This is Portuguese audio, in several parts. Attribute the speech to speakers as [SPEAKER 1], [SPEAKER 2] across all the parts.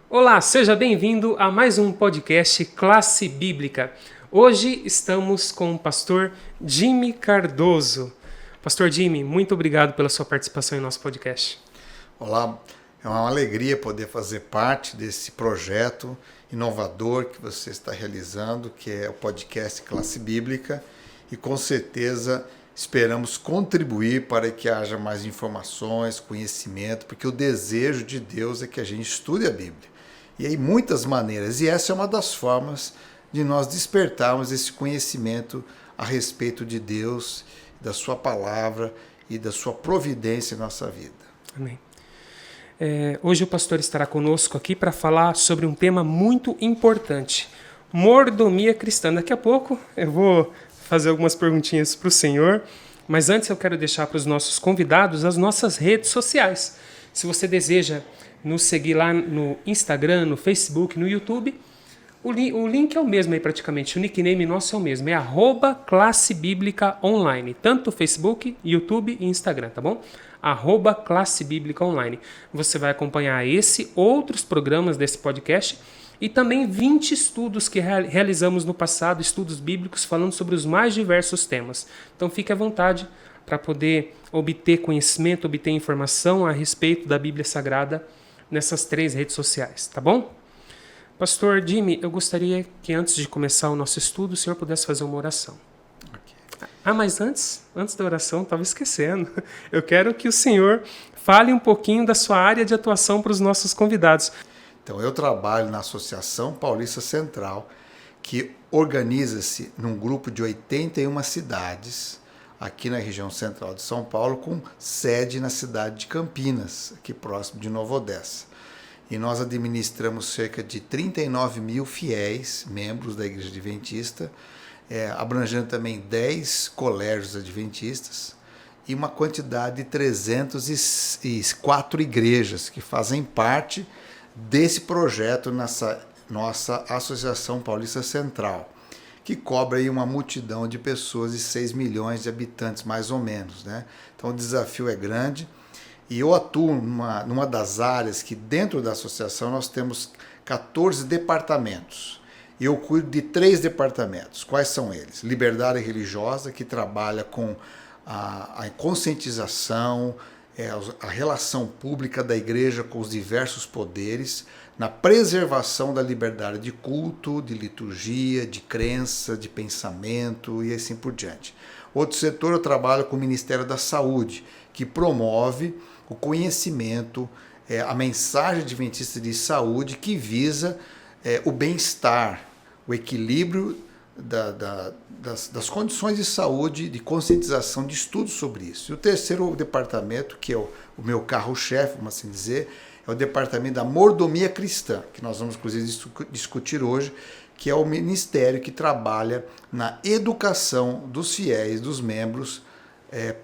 [SPEAKER 1] Olá, seja bem-vindo a mais um podcast Classe Bíblica. Hoje estamos com o pastor Jimmy Cardoso. Pastor Jimmy, muito obrigado pela sua participação em nosso podcast.
[SPEAKER 2] Olá, é uma alegria poder fazer parte desse projeto inovador que você está realizando, que é o podcast Classe Bíblica, e com certeza esperamos contribuir para que haja mais informações, conhecimento, porque o desejo de Deus é que a gente estude a Bíblia. E aí muitas maneiras, e essa é uma das formas de nós despertarmos esse conhecimento a respeito de Deus, da sua palavra e da sua providência em nossa vida.
[SPEAKER 1] Amém. Hoje o pastor estará conosco aqui para falar sobre um tema muito importante, mordomia cristã. Daqui a pouco eu vou fazer algumas perguntinhas para o senhor, mas antes eu quero deixar para os nossos convidados as nossas redes sociais. Se você deseja nos seguir lá no Instagram, no Facebook, no YouTube, o link é o mesmo aí praticamente, o nickname nosso é o mesmo, é @Classe Bíblica Online, tanto Facebook, YouTube e Instagram, tá bom? @Classe Bíblica Online. Você vai acompanhar esse, outros programas desse podcast e também 20 estudos que realizamos no passado, estudos bíblicos falando sobre os mais diversos temas. Então fique à vontade para poder obter conhecimento, obter informação a respeito da Bíblia Sagrada nessas 3 redes sociais, tá bom? Pastor Jimmy, eu gostaria que antes de começar o nosso estudo, o senhor pudesse fazer uma oração. Mas antes da oração, estava esquecendo. Eu quero que o senhor fale um pouquinho da sua área de atuação para os nossos convidados.
[SPEAKER 2] Então, eu trabalho na Associação Paulista Central, que organiza-se num grupo de 81 cidades, aqui na região central de São Paulo, com sede na cidade de Campinas, aqui próximo de Nova Odessa. E nós administramos cerca de 39 mil fiéis, membros da Igreja Adventista, abrangendo também 10 colégios adventistas e uma quantidade de 304 igrejas que fazem parte desse projeto nessa nossa Associação Paulista Central, que cobre aí uma multidão de pessoas e 6 milhões de habitantes, mais ou menos, né? Então o desafio é grande e eu atuo numa das áreas que dentro da associação nós temos 14 departamentos. E eu cuido de 3 departamentos. Quais são eles? Liberdade religiosa, que trabalha com a conscientização, a relação pública da igreja com os diversos poderes, na preservação da liberdade de culto, de liturgia, de crença, de pensamento e assim por diante. Outro setor eu trabalho com o Ministério da Saúde, que promove o conhecimento, a mensagem adventista de saúde que visa o bem-estar, o equilíbrio das condições de saúde, de conscientização, de estudos sobre isso. E o terceiro departamento, que é o meu carro-chefe, vamos assim dizer, é o departamento da mordomia cristã, que nós vamos inclusive discutir hoje, que é o ministério que trabalha na educação dos fiéis, dos membros,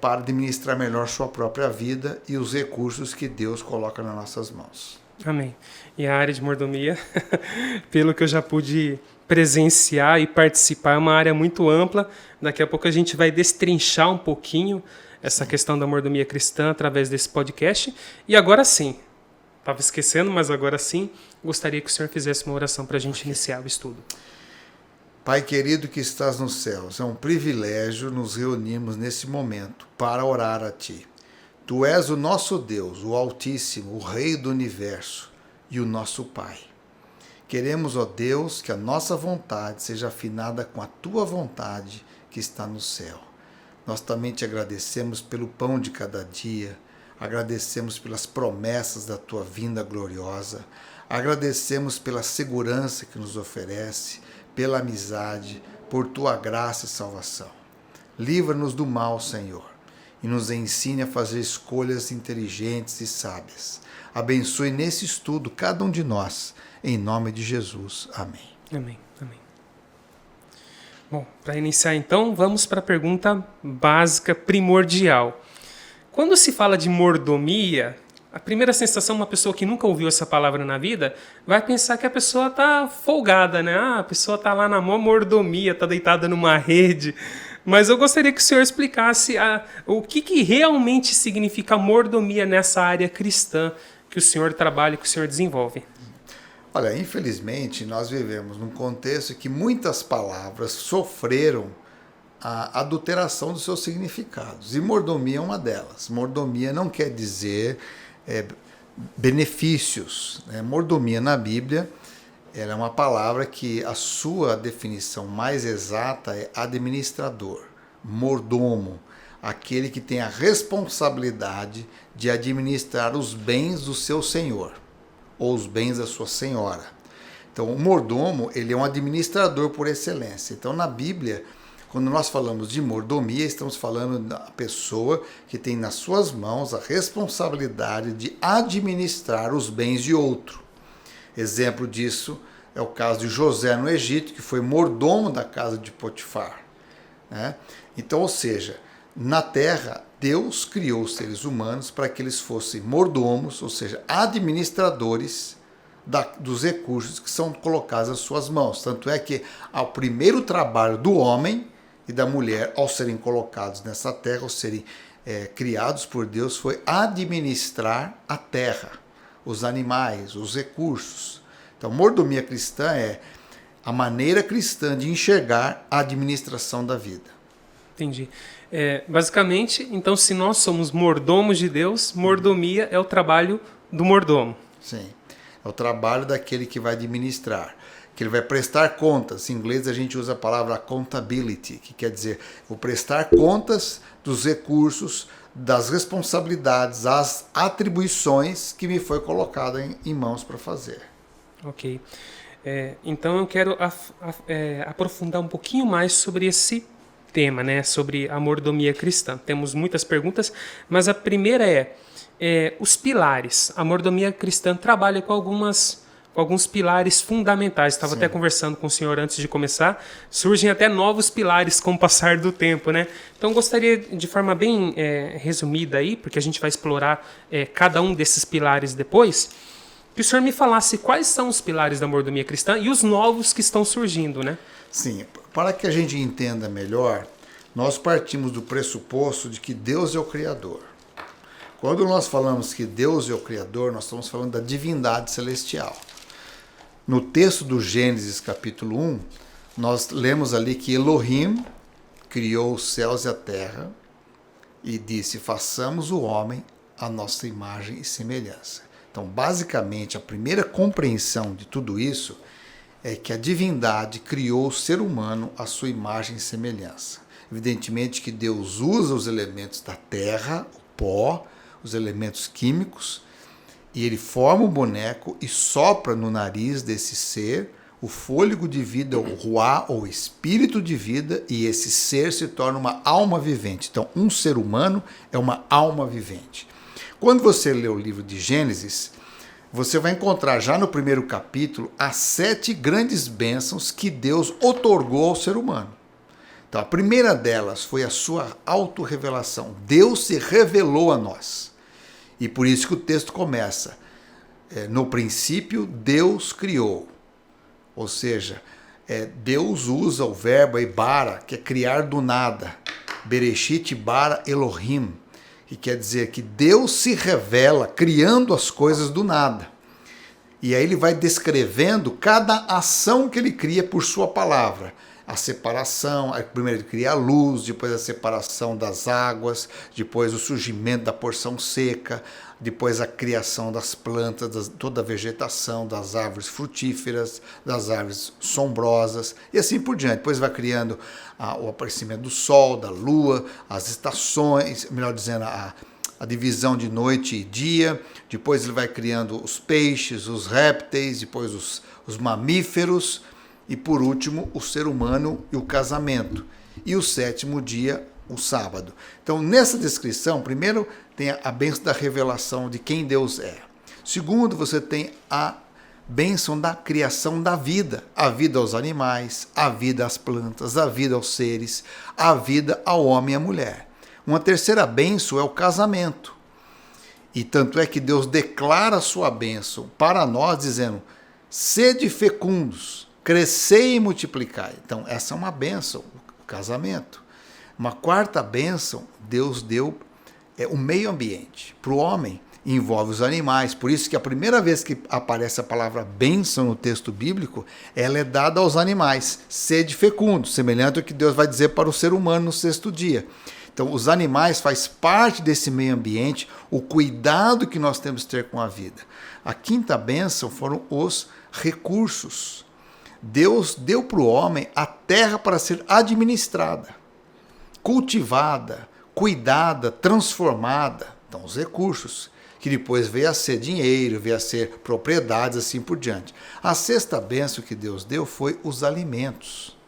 [SPEAKER 2] para administrar melhor sua própria vida e os recursos que Deus coloca nas nossas mãos.
[SPEAKER 1] Amém. E a área de mordomia, pelo que eu já pude presenciar e participar, é uma área muito ampla. Daqui a pouco a gente vai destrinchar um pouquinho essa questão da mordomia cristã através desse podcast. E agora sim, estava esquecendo, mas agora sim, gostaria que o senhor fizesse uma oração para a gente iniciar o estudo.
[SPEAKER 2] Pai querido que estás nos céus, é um privilégio nos reunirmos nesse momento para orar a Ti. Tu és o nosso Deus, o Altíssimo, o Rei do Universo e o nosso Pai. Queremos, ó Deus, que a nossa vontade seja afinada com a Tua vontade que está no céu. Nós também Te agradecemos pelo pão de cada dia, agradecemos pelas promessas da Tua vinda gloriosa, agradecemos pela segurança que nos oferece, pela amizade, por Tua graça e salvação. Livra-nos do mal, Senhor, e nos ensine a fazer escolhas inteligentes e sábias. Abençoe nesse estudo cada um de nós, em nome de Jesus. Amém.
[SPEAKER 1] Amém. Amém. Bom, para iniciar então, vamos para a pergunta básica, primordial. Quando se fala de mordomia, a primeira sensação, uma pessoa que nunca ouviu essa palavra na vida, vai pensar que a pessoa está folgada, né? A pessoa está lá na maior mordomia, está deitada numa rede. Mas eu gostaria que o senhor explicasse o que realmente significa mordomia nessa área cristã que o senhor trabalha, que o senhor desenvolve.
[SPEAKER 2] Olha, infelizmente, nós vivemos num contexto em que muitas palavras sofreram a adulteração dos seus significados. E mordomia é uma delas. Mordomia não quer dizer benefícios. Né? Mordomia na Bíblia ela é uma palavra que a sua definição mais exata é administrador, mordomo, aquele que tem a responsabilidade de administrar os bens do seu senhor ou os bens da sua senhora. Então, o mordomo ele é um administrador por excelência. Então, na Bíblia, quando nós falamos de mordomia, estamos falando da pessoa que tem nas suas mãos a responsabilidade de administrar os bens de outro. Exemplo disso é o caso de José no Egito, que foi mordomo da casa de Potifar. Né? Então, ou seja, na terra, Deus criou os seres humanos para que eles fossem mordomos, ou seja, administradores dos recursos que são colocados às suas mãos. Tanto é que o primeiro trabalho do homem e da mulher, ao serem colocados nessa terra, ao serem criados por Deus, foi administrar a terra, os animais, os recursos. Então, mordomia cristã é a maneira cristã de enxergar a administração da vida.
[SPEAKER 1] Entendi. Basicamente, então, se nós somos mordomos de Deus, mordomia é o trabalho do mordomo.
[SPEAKER 2] Sim, é o trabalho daquele que vai administrar, que ele vai prestar contas. Em inglês a gente usa a palavra accountability, que quer dizer, vou prestar contas dos recursos, das responsabilidades, das atribuições que me foi colocada em mãos para fazer.
[SPEAKER 1] Ok. Então eu quero aprofundar um pouquinho mais sobre esse tema, né? Sobre a mordomia cristã. Temos muitas perguntas, mas a primeira é os pilares. A mordomia cristã trabalha com alguns pilares fundamentais. Estava até conversando com o senhor antes de começar. Surgem até novos pilares com o passar do tempo, né? Então, gostaria, de forma bem resumida aí, porque a gente vai explorar cada um desses pilares depois, que o senhor me falasse quais são os pilares da mordomia cristã e os novos que estão surgindo, né?
[SPEAKER 2] Sim, para que a gente entenda melhor, nós partimos do pressuposto de que Deus é o Criador. Quando nós falamos que Deus é o Criador, nós estamos falando da divindade celestial. No texto do Gênesis, capítulo 1, nós lemos ali que Elohim criou os céus e a terra e disse, façamos o homem à nossa imagem e semelhança. Então, basicamente, a primeira compreensão de tudo isso é que a divindade criou o ser humano à sua imagem e semelhança. Evidentemente que Deus usa os elementos da terra, o pó, os elementos químicos, e ele forma um boneco e sopra no nariz desse ser o fôlego de vida, o ruá, ou espírito de vida, e esse ser se torna uma alma vivente. Então, um ser humano é uma alma vivente. Quando você lê o livro de Gênesis, você vai encontrar já no primeiro capítulo as 7 grandes bênçãos que Deus outorgou ao ser humano. Então, a primeira delas foi a sua autorrevelação. Deus se revelou a nós. E por isso que o texto começa. No princípio, Deus criou. Ou seja, Deus usa o verbo bara, que é criar do nada. Bereshit bara Elohim, que quer dizer que Deus se revela criando as coisas do nada. E aí ele vai descrevendo cada ação que ele cria por sua palavra. A separação, primeiro ele cria a luz, depois a separação das águas, depois o surgimento da porção seca, depois a criação das plantas, toda a vegetação, das árvores frutíferas, das árvores sombrosas e assim por diante. Depois vai criando o aparecimento do sol, da lua, as estações, melhor dizendo, a divisão de noite e dia. Depois ele vai criando os peixes, os répteis, depois os mamíferos. E por último, o ser humano e o casamento. E o 7º dia, o sábado. Então, nessa descrição, primeiro tem a bênção da revelação de quem Deus é. Segundo, você tem a bênção da criação da vida. A vida aos animais, a vida às plantas, a vida aos seres, a vida ao homem e à mulher. Uma terceira bênção é o casamento. E tanto é que Deus declara a sua bênção para nós, dizendo, sede fecundos, crescei e multiplicai. Então, essa é uma bênção, o casamento. Uma quarta bênção, Deus deu o meio ambiente. Para o homem, envolve os animais. Por isso que a primeira vez que aparece a palavra bênção no texto bíblico, ela é dada aos animais. Sede fecundo, semelhante ao que Deus vai dizer para o ser humano no sexto dia. Então, os animais faz parte desse meio ambiente, o cuidado que nós temos que ter com a vida. A quinta bênção foram os recursos. Deus deu para o homem a terra para ser administrada, cultivada, cuidada, transformada. Então, os recursos, que depois veio a ser dinheiro, veio a ser propriedades, assim por diante. A sexta bênção que Deus deu foi os alimentos.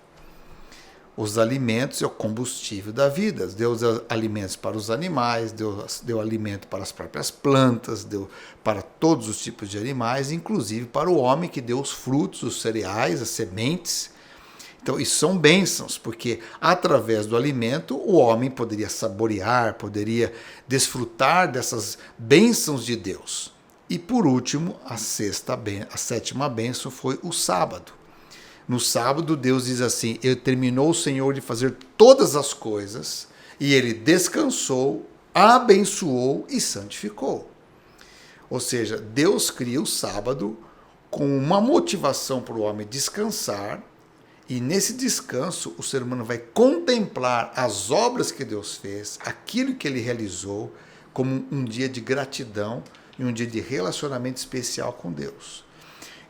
[SPEAKER 2] Os alimentos é o combustível da vida. Deus deu alimentos para os animais, deu alimento para as próprias plantas, deu para todos os tipos de animais, inclusive para o homem, que deu os frutos, os cereais, as sementes. Então, isso são bênçãos, porque através do alimento o homem poderia saborear, poderia desfrutar dessas bênçãos de Deus. E por último, a sétima bênção foi o sábado. No sábado, Deus diz assim: terminou o Senhor de fazer todas as coisas, e ele descansou, abençoou e santificou. Ou seja, Deus cria o sábado com uma motivação para o homem descansar, e nesse descanso o ser humano vai contemplar as obras que Deus fez, aquilo que ele realizou, como um dia de gratidão e um dia de relacionamento especial com Deus.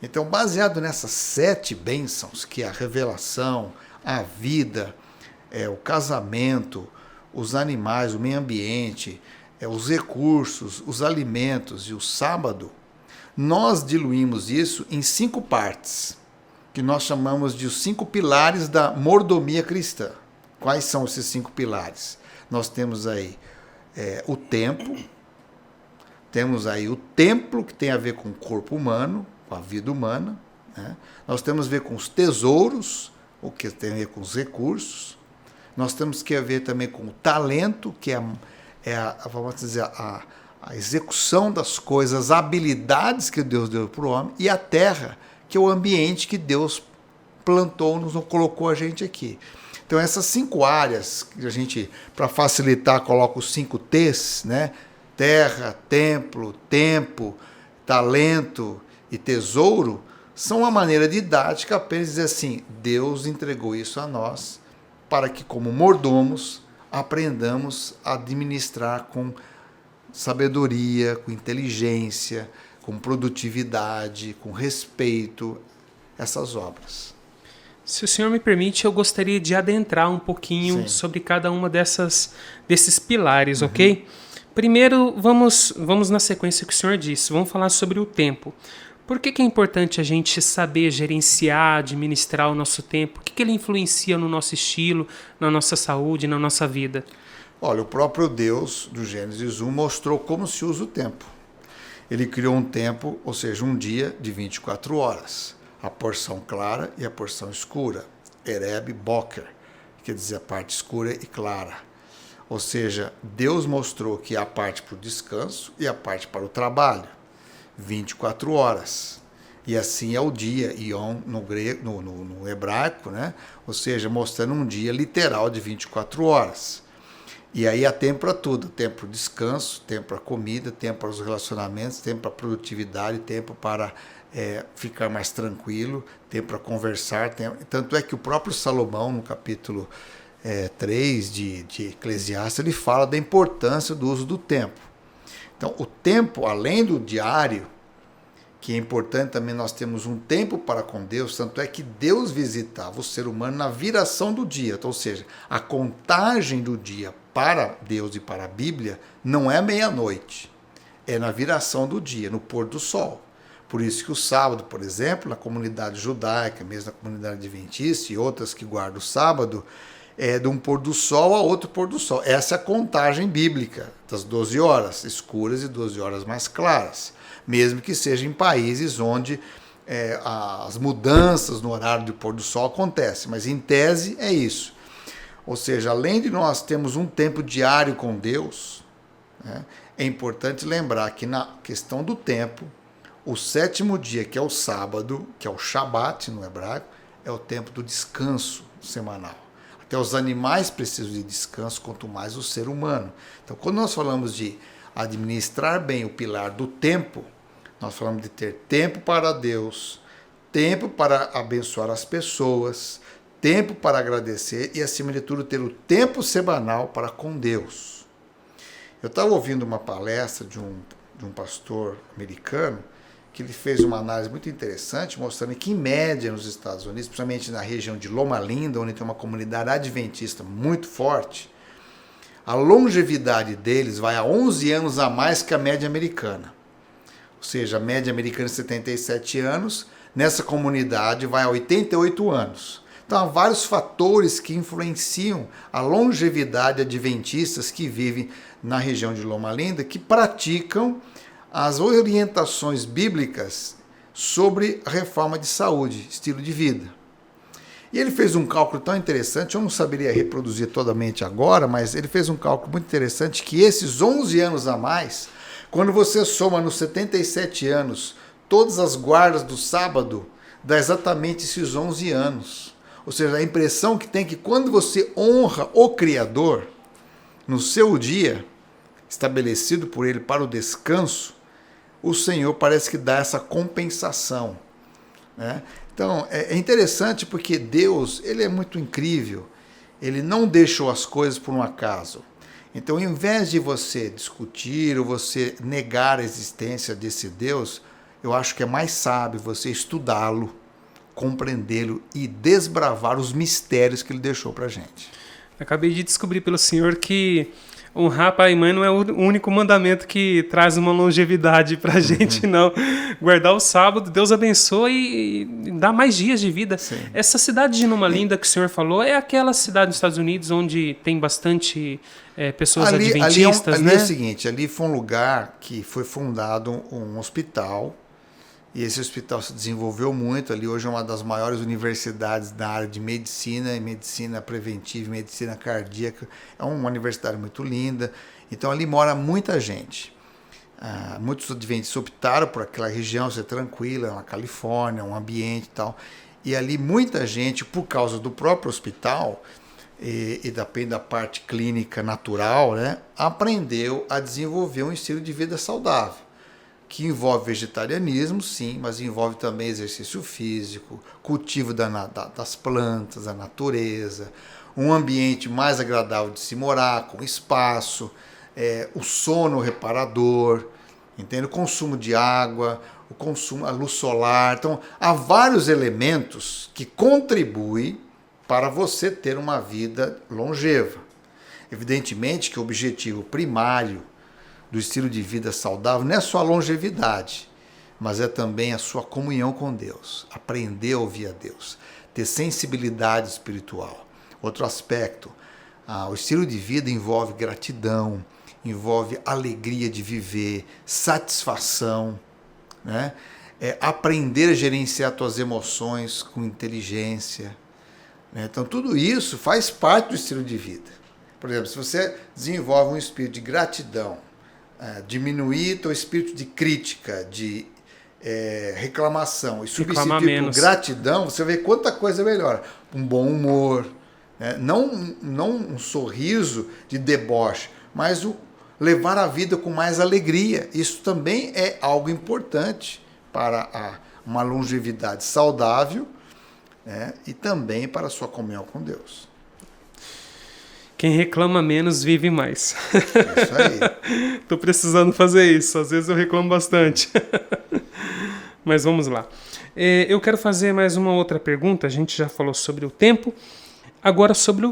[SPEAKER 2] Então, baseado nessas 7 bênçãos, que é a revelação, a vida, o casamento, os animais, o meio ambiente, os recursos, os alimentos e o sábado, nós diluímos isso em 5 partes, que nós chamamos de os 5 pilares da mordomia cristã. Quais são esses 5 pilares? Nós temos aí o tempo, temos aí o templo, que tem a ver com o corpo humano, com a vida humana, né? Nós temos a ver com os tesouros, o que tem a ver com os recursos. Nós temos que ver também com o talento, que vamos dizer, a execução das coisas, as habilidades que Deus deu para o homem, e a terra, que é o ambiente que Deus plantou, nos colocou a gente aqui. Então, essas 5 áreas, que a gente, para facilitar, coloca os 5 T's, né? Terra, templo, tempo, talento e tesouro, são uma maneira didática apenas dizer assim: Deus entregou isso a nós para que, como mordomos, aprendamos a administrar com sabedoria, com inteligência, com produtividade, com respeito, essas obras.
[SPEAKER 1] Se o senhor me permite, eu gostaria de adentrar um pouquinho sobre cada uma desses pilares, ok? Primeiro, vamos na sequência que o senhor disse, vamos falar sobre o tempo. Por que é importante a gente saber gerenciar, administrar o nosso tempo? O que ele influencia no nosso estilo, na nossa saúde, na nossa vida?
[SPEAKER 2] Olha, o próprio Deus, do Gênesis 1, mostrou como se usa o tempo. Ele criou um tempo, ou seja, um dia de 24 horas. A porção clara e a porção escura. Ereb Boker, quer dizer a parte escura e clara. Ou seja, Deus mostrou que há a parte para o descanso e a parte para o trabalho. 24 horas. E assim é o dia, Yom no hebraico, né? Ou seja, mostrando um dia literal de 24 horas. E aí há tempo para tudo, tempo para o descanso, tempo para a comida, tempo para os relacionamentos, tempo para a produtividade, tempo para ficar mais tranquilo, tempo para conversar. Tanto é que o próprio Salomão, no capítulo 3 de Eclesiastes, ele fala da importância do uso do tempo. Então, o tempo, além do diário, que é importante também, nós temos um tempo para com Deus, tanto é que Deus visitava o ser humano na viração do dia, ou seja, a contagem do dia para Deus e para a Bíblia não é meia-noite, é na viração do dia, no pôr do sol. Por isso que o sábado, por exemplo, na comunidade judaica, mesmo na comunidade adventista e outras que guardam o sábado, é de um pôr do sol a outro pôr do sol. Essa é a contagem bíblica das 12 horas escuras e 12 horas mais claras, mesmo que seja em países onde as mudanças no horário de pôr do sol acontecem, mas em tese é isso. Ou seja, além de nós termos um tempo diário com Deus, né, é importante lembrar que na questão do tempo, o 7º dia, que é o sábado, que é o Shabat no hebraico, é o tempo do descanso semanal. Até os animais precisam de descanso, quanto mais o ser humano. Então, quando nós falamos de administrar bem o pilar do tempo, nós falamos de ter tempo para Deus, tempo para abençoar as pessoas, tempo para agradecer e, acima de tudo, ter o tempo semanal para com Deus. Eu estava ouvindo uma palestra de um pastor americano que ele fez uma análise muito interessante, mostrando que, em média, nos Estados Unidos, principalmente na região de Loma Linda, onde tem uma comunidade adventista muito forte, a longevidade deles vai a 11 anos a mais que a média americana. Ou seja, a média americana é 77 anos, nessa comunidade vai a 88 anos. Então, há vários fatores que influenciam a longevidade adventistas que vivem na região de Loma Linda, que praticam as orientações bíblicas sobre a reforma de saúde, estilo de vida. E ele fez um cálculo tão interessante, eu não saberia reproduzir totalmente agora, mas ele fez um cálculo muito interessante que esses 11 anos a mais, quando você soma nos 77 anos todas as guardas do sábado, dá exatamente esses 11 anos. Ou seja, a impressão que tem que quando você honra o Criador no seu dia, estabelecido por ele para o descanso, o Senhor parece que dá essa compensação, né? Então, é interessante porque Deus, ele é muito incrível. Ele não deixou as coisas por um acaso. Então, ao invés de você discutir ou você negar a existência desse Deus, eu acho que é mais sábio você estudá-lo, compreendê-lo e desbravar os mistérios que ele deixou para a gente.
[SPEAKER 1] Acabei de descobrir pelo senhor que honrar pai e mãe não é o único mandamento que traz uma longevidade pra gente, não. Guardar o sábado, Deus abençoa e dá mais dias de vida.
[SPEAKER 2] Sim.
[SPEAKER 1] Essa cidade de Loma Linda que o senhor falou é aquela cidade nos Estados Unidos onde tem bastante pessoas adventistas,
[SPEAKER 2] ali
[SPEAKER 1] né?
[SPEAKER 2] É o seguinte, ali foi um lugar que foi fundado um hospital, e esse hospital se desenvolveu muito. Ali hoje é uma das maiores universidades na área de medicina, medicina preventiva, medicina cardíaca. É uma universidade muito linda. Então ali mora muita gente. Muitos adventistas optaram por aquela região ser tranquila, na Califórnia, um ambiente e tal. E ali muita gente, por causa do próprio hospital e da parte clínica natural, né, aprendeu a desenvolver um estilo de vida saudável, que envolve vegetarianismo, sim, mas envolve também exercício físico, cultivo das plantas, da natureza, um ambiente mais agradável de se morar, com espaço, o sono reparador, entende? O consumo de água, a luz solar. Então, há vários elementos que contribuem para você ter uma vida longeva. Evidentemente que o objetivo primário do estilo de vida saudável não é só a longevidade, mas é também a sua comunhão com Deus, aprender a ouvir a Deus, ter sensibilidade espiritual. Outro aspecto, o estilo de vida envolve gratidão, envolve alegria de viver, satisfação, né? Aprender a gerenciar suas emoções com inteligência, né? Então tudo isso faz parte do estilo de vida. Por exemplo, se você desenvolve um espírito de gratidão, diminuir teu espírito de crítica, de reclamação e substituir por gratidão, você vê quanta coisa melhora. Um bom humor, né? Não um sorriso de deboche, mas levar a vida com mais alegria. Isso também é algo importante para uma longevidade saudável, né? E também para a sua comunhão com Deus.
[SPEAKER 1] Quem reclama menos vive mais.
[SPEAKER 2] Isso aí.
[SPEAKER 1] Tô precisando fazer isso. Às vezes eu reclamo bastante. Mas vamos lá. Eu quero fazer mais uma outra pergunta. A gente já falou sobre o tempo. Agora sobre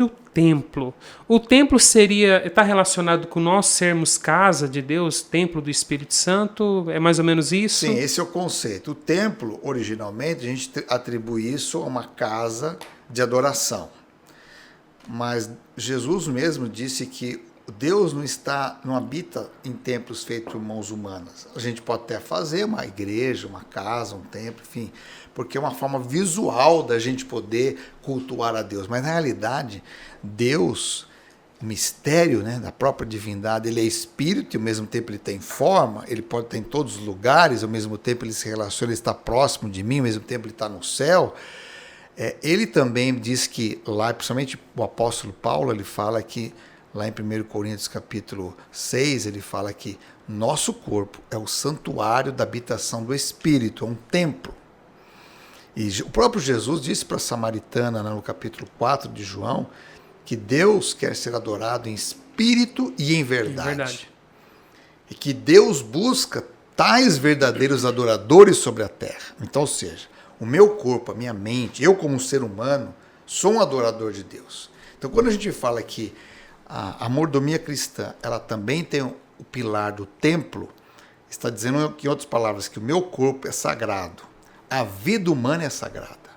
[SPEAKER 1] o templo. O templo está relacionado com nós sermos casa de Deus, templo do Espírito Santo? É mais ou menos isso?
[SPEAKER 2] Sim, esse é o conceito. O templo, originalmente, a gente atribui isso a uma casa de adoração. Mas Jesus mesmo disse que Deus não habita em templos feitos por mãos humanas. A gente pode até fazer uma igreja, uma casa, um templo, enfim, porque é uma forma visual da gente poder cultuar a Deus. Mas na realidade, Deus, o mistério, né, da própria divindade, ele é espírito e ao mesmo tempo ele tem forma, ele pode estar em todos os lugares, ao mesmo tempo ele se relaciona, ele está próximo de mim, ao mesmo tempo ele está no céu. Ele também diz que lá, principalmente o apóstolo Paulo, ele fala que Lá em 1 Coríntios capítulo 6, ele fala que nosso corpo é o santuário da habitação do Espírito, é um templo. E o próprio Jesus disse para a samaritana, no capítulo 4 de João, que Deus quer ser adorado em espírito e em verdade. E que Deus busca tais verdadeiros adoradores sobre a terra. Então, ou seja, o meu corpo, a minha mente, eu como ser humano, sou um adorador de Deus. Então, quando a gente fala que a mordomia cristã, ela também tem o pilar do templo, está dizendo, em outras palavras, que o meu corpo é sagrado. A vida humana é sagrada.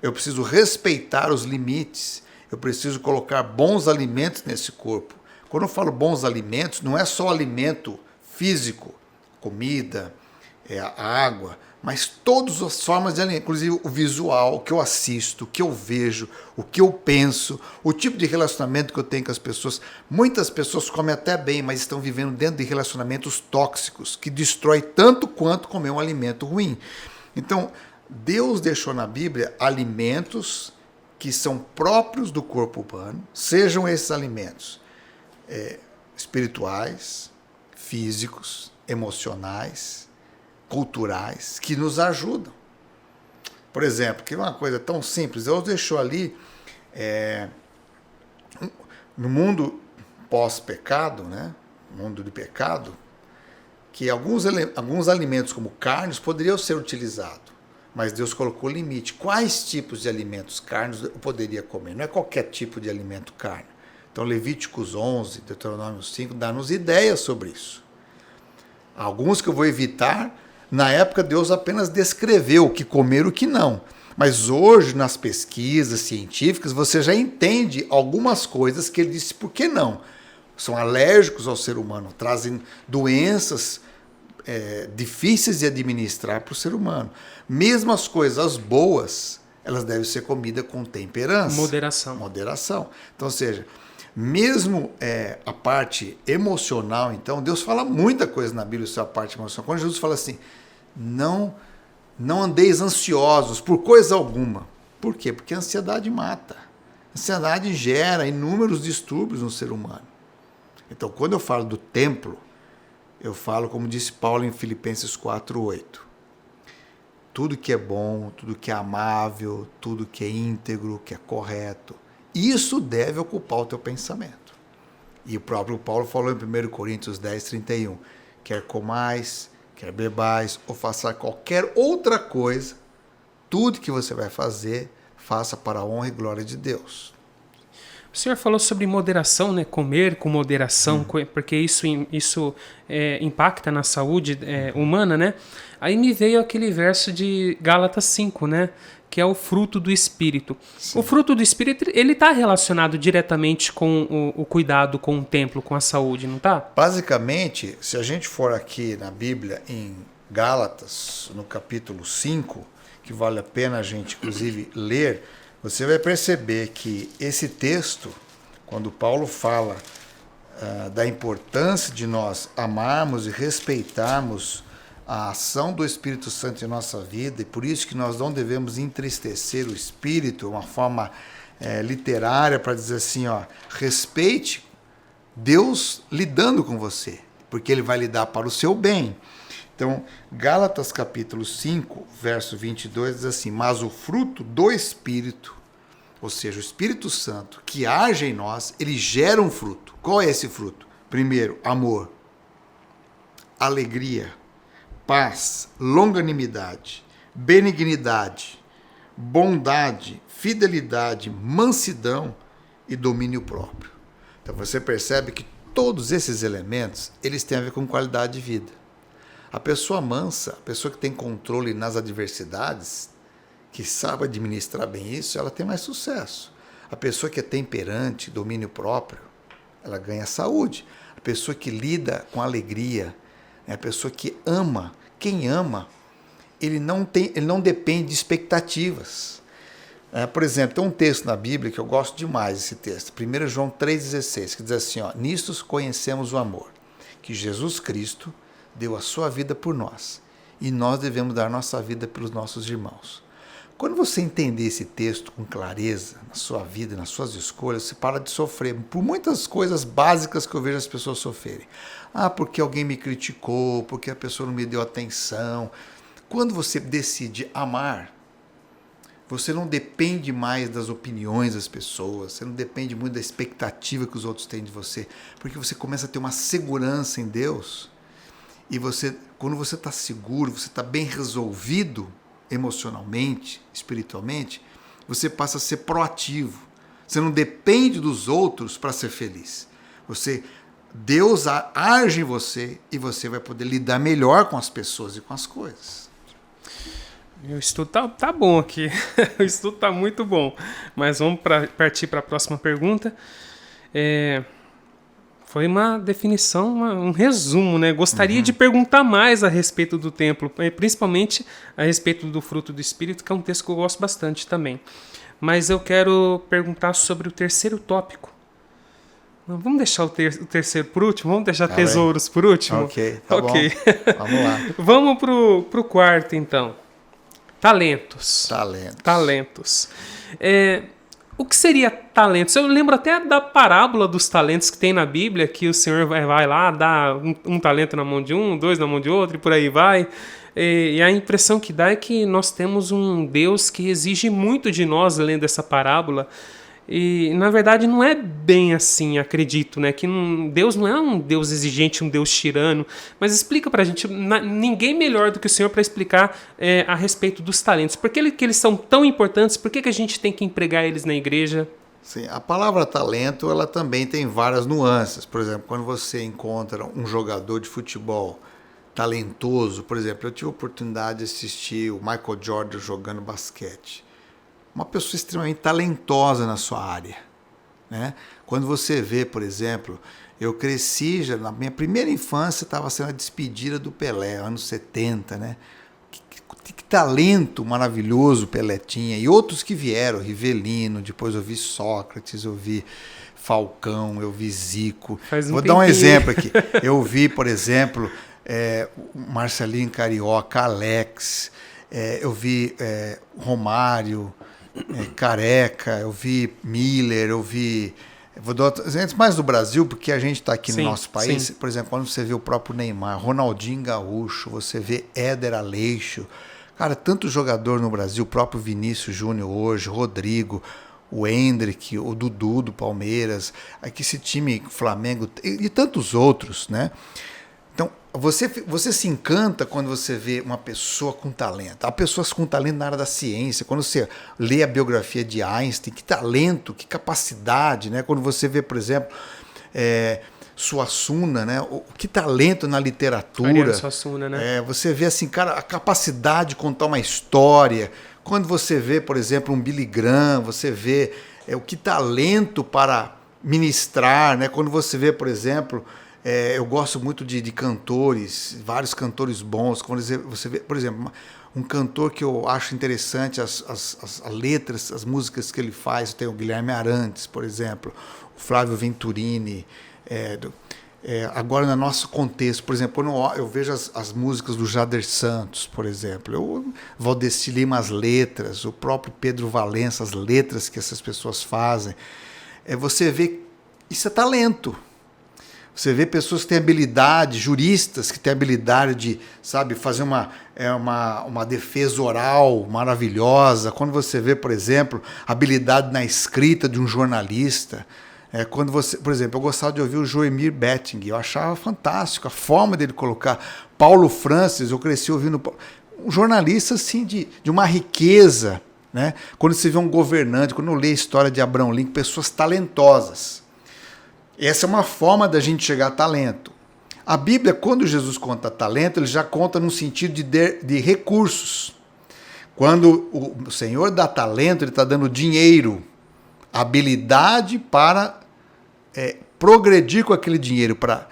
[SPEAKER 2] Eu preciso respeitar os limites. Eu preciso colocar bons alimentos nesse corpo. Quando eu falo bons alimentos, não é só alimento físico, comida, a água, mas todas as formas de alimento, inclusive o visual, o que eu assisto, o que eu vejo, o que eu penso, o tipo de relacionamento que eu tenho com as pessoas. Muitas pessoas comem até bem, mas estão vivendo dentro de relacionamentos tóxicos, que destrói tanto quanto comer um alimento ruim. Então, Deus deixou na Bíblia alimentos que são próprios do corpo humano, sejam esses alimentos espirituais, físicos, emocionais, culturais, que nos ajudam. Por exemplo, que é uma coisa tão simples, Deus deixou ali, no mundo pós-pecado, né, mundo de pecado, que alguns alimentos como carnes poderiam ser utilizados, mas Deus colocou limite. Quais tipos de alimentos carnes eu poderia comer? Não é qualquer tipo de alimento carne. Então, Levíticos 11, Deuteronômio 5, dá-nos ideias sobre isso. Alguns que eu vou evitar, na época Deus apenas descreveu o que comer e o que não. Mas hoje, nas pesquisas científicas, você já entende algumas coisas que ele disse por que não. São alérgicos ao ser humano, trazem doenças difíceis de administrar para o ser humano. Mesmo as coisas boas, elas devem ser comidas com temperança. Moderação. Então, ou seja, mesmo a parte emocional, então, Deus fala muita coisa na Bíblia sobre a parte emocional. Quando Jesus fala assim, não andeis ansiosos por coisa alguma. Por quê? Porque a ansiedade mata. A ansiedade gera inúmeros distúrbios no ser humano. Então, quando eu falo do templo, eu falo, como disse Paulo em Filipenses 4:8. Tudo que é bom, tudo que é amável, tudo que é íntegro, que é correto, isso deve ocupar o teu pensamento. E o próprio Paulo falou em 1 Coríntios 10:31, quer comais, quer bebais, ou faça qualquer outra coisa, tudo que você vai fazer, faça para a honra e glória de Deus.
[SPEAKER 1] O senhor falou sobre moderação, né? Comer com moderação, porque isso impacta na saúde humana, né? Aí me veio aquele verso de Gálatas 5, né? Que é o fruto do Espírito. Sim. O fruto do Espírito, ele está relacionado diretamente com o cuidado com o templo, com a saúde, não está?
[SPEAKER 2] Basicamente, se a gente for aqui na Bíblia, em Gálatas, no capítulo 5, que vale a pena a gente, inclusive, ler, você vai perceber que esse texto, quando Paulo fala da importância de nós amarmos e respeitarmos a ação do Espírito Santo em nossa vida, e por isso que nós não devemos entristecer o Espírito, uma forma literária para dizer assim, respeite Deus lidando com você, porque Ele vai lidar para o seu bem. Então, Gálatas capítulo 5, verso 22, diz assim, mas o fruto do Espírito, ou seja, o Espírito Santo, que age em nós, ele gera um fruto. Qual é esse fruto? Primeiro, amor, alegria, paz, longanimidade, benignidade, bondade, fidelidade, mansidão e domínio próprio. Então, você percebe que todos esses elementos, eles têm a ver com qualidade de vida. A pessoa mansa, a pessoa que tem controle nas adversidades, que sabe administrar bem isso, ela tem mais sucesso. A pessoa que é temperante, domínio próprio, ela ganha saúde. A pessoa que lida com alegria, a pessoa que ama, quem ama, ele não depende de expectativas. Por exemplo, tem um texto na Bíblia que eu gosto demais desse texto, 1 João 3,16, que diz assim, nisto conhecemos o amor, que Jesus Cristo deu a sua vida por nós, e nós devemos dar nossa vida pelos nossos irmãos. Quando você entender esse texto com clareza, na sua vida, nas suas escolhas, você para de sofrer por muitas coisas básicas que eu vejo as pessoas sofrerem. Ah, porque alguém me criticou, porque a pessoa não me deu atenção. Quando você decide amar, você não depende mais das opiniões das pessoas, você não depende muito da expectativa que os outros têm de você, porque você começa a ter uma segurança em Deus. E quando você está seguro, você está bem resolvido emocionalmente, espiritualmente, você passa a ser proativo. Você não depende dos outros para ser feliz. Deus age em você e você vai poder lidar melhor com as pessoas e com as coisas.
[SPEAKER 1] O estudo tá bom aqui. O estudo tá muito bom. Mas vamos partir para a próxima pergunta. Foi uma definição, um resumo, né? Gostaria de perguntar mais a respeito do templo, principalmente a respeito do fruto do Espírito, que é um texto que eu gosto bastante também. Mas eu quero perguntar sobre o terceiro tópico. Vamos deixar o terceiro por último? Vamos deixar tesouros por último?
[SPEAKER 2] Ok, tá bom. Vamos lá.
[SPEAKER 1] Vamos pro quarto, então. Talentos. O que seria talentos? Eu lembro até da parábola dos talentos que tem na Bíblia, que o Senhor vai lá, dá um talento na mão de um, 2 na mão de outro, e por aí vai. E a impressão que dá é que nós temos um Deus que exige muito de nós, lendo essa parábola. E, na verdade, não é bem assim, acredito, né? Que Deus não é um Deus exigente, um Deus tirano. Mas explica pra gente, ninguém melhor do que o Senhor para explicar a respeito dos talentos. Por que eles são tão importantes? Por que a gente tem que empregar eles na igreja?
[SPEAKER 2] Sim, a palavra talento, ela também tem várias nuances. Por exemplo, quando você encontra um jogador de futebol talentoso, por exemplo, eu tive a oportunidade de assistir o Michael Jordan jogando basquete. Uma pessoa extremamente talentosa na sua área, né? Quando você vê, por exemplo, eu cresci, já na minha primeira infância estava sendo a despedida do Pelé, anos 70, né? Que talento maravilhoso o Pelé tinha. E outros que vieram, Rivelino, depois eu vi Sócrates, eu vi Falcão, eu vi Zico. Vou dar um exemplo aqui. Eu vi, por exemplo, Marcelinho Carioca, Alex, eu vi Romário, Careca, eu vi Miller, eu vi... Vou dar exemplos mais do Brasil, porque a gente está aqui no nosso país. Sim. Por exemplo, quando você vê o próprio Neymar, Ronaldinho Gaúcho, você vê Éder Aleixo. Cara, tanto jogador no Brasil, o próprio Vinícius Júnior hoje, Rodrigo, o Endrick, o Dudu do Palmeiras, aqui esse time Flamengo e tantos outros, né? Então, você se encanta quando você vê uma pessoa com talento. Há pessoas com talento na área da ciência. Quando você lê a biografia de Einstein, que talento, que capacidade, né? Quando você vê, por exemplo, Suassuna, né? Que talento na literatura.
[SPEAKER 1] Ariano Suassuna, né?
[SPEAKER 2] Você vê assim, cara, a capacidade de contar uma história. Quando você vê, por exemplo, um Billy Graham, você vê o que talento para ministrar, né? Quando você vê, por exemplo... eu gosto muito de cantores, vários cantores bons. Quando você vê, por exemplo, um cantor que eu acho interessante, as letras, as músicas que ele faz, tem o Guilherme Arantes, por exemplo, o Flávio Venturini. Agora, no nosso contexto, por exemplo, quando eu vejo as músicas do Jader Santos, por exemplo, o Valdeci Lima, as letras, o próprio Pedro Valença, as letras que essas pessoas fazem, você vê, isso é talento. Você vê pessoas que têm habilidade, juristas que têm habilidade de, sabe, fazer uma defesa oral maravilhosa. Quando você vê, por exemplo, habilidade na escrita de um jornalista. Quando você, por exemplo, eu gostava de ouvir o Joemir Betting, eu achava fantástico a forma dele colocar. Paulo Francis, eu cresci ouvindo um jornalista assim, de uma riqueza, né? Quando você vê um governante, quando eu leio a história de Abraham Lincoln, pessoas talentosas. Essa é uma forma da gente chegar a talento. A Bíblia, quando Jesus conta talento, ele já conta no sentido de recursos. Quando o Senhor dá talento, ele está dando dinheiro, habilidade para progredir com aquele dinheiro, para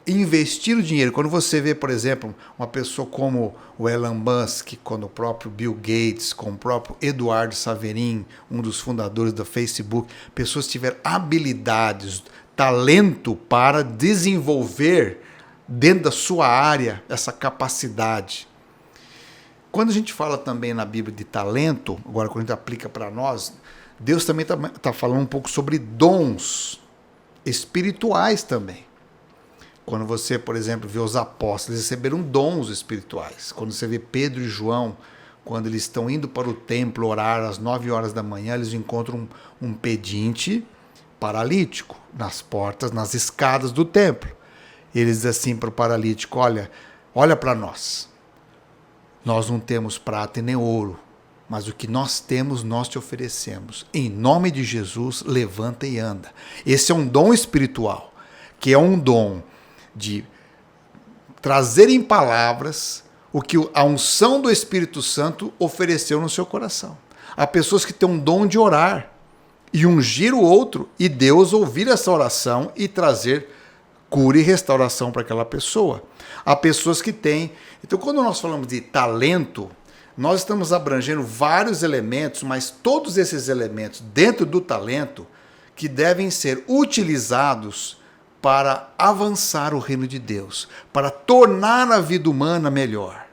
[SPEAKER 2] investir o dinheiro. Quando você vê, por exemplo, uma pessoa como o Elon Musk, como o próprio Bill Gates, como o próprio Eduardo Saverin, um dos fundadores da Facebook, pessoas que tiveram habilidades, talento para desenvolver dentro da sua área essa capacidade. quando a gente fala também na Bíblia de talento, agora quando a gente aplica para nós, Deus também está falando um pouco sobre dons espirituais também. Quando você, por exemplo, vê os apóstolos, eles receberam dons espirituais. Quando você vê Pedro e João, quando eles estão indo para o templo orar às 9 horas da manhã, eles encontram um pedinte paralítico nas portas, nas escadas do templo. Eles dizem assim para o paralítico: olha para nós. Nós não temos prata e nem ouro, mas o que nós temos, nós te oferecemos. Em nome de Jesus, levanta e anda. Esse é um dom espiritual, que é um dom de trazer em palavras o que a unção do Espírito Santo ofereceu no seu coração. Há pessoas que têm um dom de orar e ungir o outro, e Deus ouvir essa oração e trazer cura e restauração para aquela pessoa. Há pessoas que têm... Então, quando nós falamos de talento, nós estamos abrangendo vários elementos, mas todos esses elementos dentro do talento que devem ser utilizados para avançar o reino de Deus, para tornar a vida humana melhor,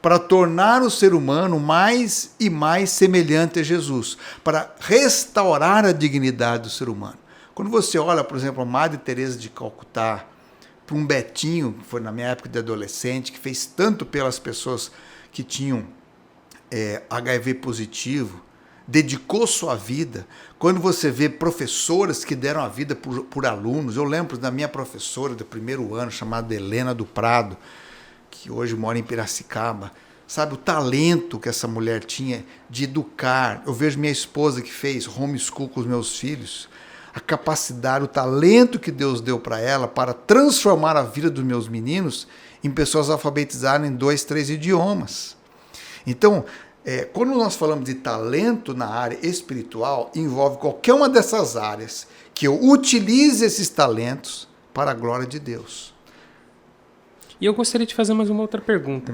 [SPEAKER 2] para tornar o ser humano mais e mais semelhante a Jesus, para restaurar a dignidade do ser humano. Quando você olha, por exemplo, a Madre Teresa de Calcutá, para um Betinho, que foi na minha época de adolescente, que fez tanto pelas pessoas que tinham HIV positivo, dedicou sua vida. Quando você vê professoras que deram a vida por alunos, eu lembro da minha professora do primeiro ano, chamada Helena do Prado, que hoje mora em Piracicaba. Sabe, o talento que essa mulher tinha de educar. Eu vejo minha esposa que fez homeschool com os meus filhos. A capacidade, o talento que Deus deu para ela para transformar a vida dos meus meninos em pessoas alfabetizadas em 2, 3 idiomas. Então, quando nós falamos de talento na área espiritual, envolve qualquer uma dessas áreas que eu utilize esses talentos para a glória de Deus.
[SPEAKER 1] E eu gostaria de fazer mais uma outra pergunta.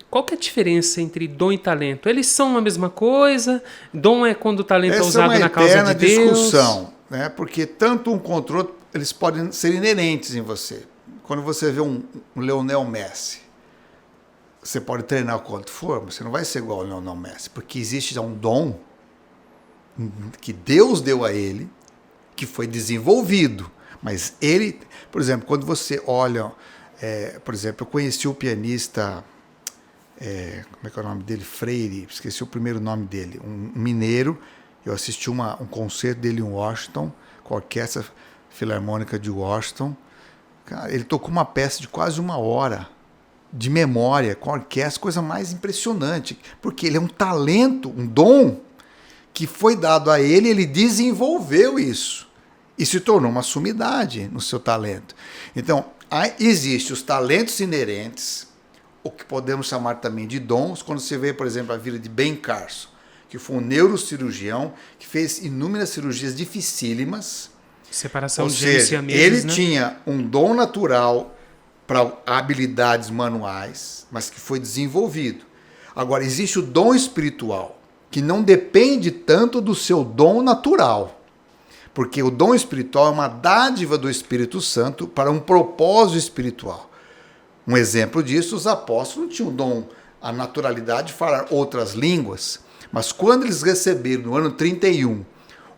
[SPEAKER 1] Qual que é a diferença entre dom e talento? Eles são a mesma coisa? Dom é quando o talento é usado na causa de Deus?
[SPEAKER 2] Essa é uma discussão, né? Porque tanto um contra o outro, eles podem ser inerentes em você. Quando você vê um Lionel Messi, você pode treinar quanto for, mas você não vai ser igual ao Lionel Messi, porque existe um dom que Deus deu a ele, que foi desenvolvido. Mas ele, por exemplo, quando você olha, por exemplo, eu conheci o pianista, como é que é o nome dele? Freire, esqueci o primeiro nome dele, um mineiro. Eu assisti um concerto dele em Washington, com a Orquestra Filarmônica de Washington. Cara, ele tocou uma peça de quase 1 hora, de memória, com a orquestra, coisa mais impressionante, porque ele é um talento, um dom que foi dado a ele, ele desenvolveu isso e se tornou uma sumidade no seu talento. Então, existem os talentos inerentes, o que podemos chamar também de dons. Quando você vê, por exemplo, a vida de Ben Carson, que foi um neurocirurgião que fez inúmeras cirurgias dificílimas,
[SPEAKER 1] separação de genes siameses,
[SPEAKER 2] ele
[SPEAKER 1] né?
[SPEAKER 2] tinha um dom natural para habilidades manuais, mas que foi desenvolvido. Agora, existe o dom espiritual, que não depende tanto do seu dom natural, porque o dom espiritual é uma dádiva do Espírito Santo para um propósito espiritual. Um exemplo disso, os apóstolos não tinham o dom, a naturalidade de falar outras línguas, mas quando eles receberam, no ano 31,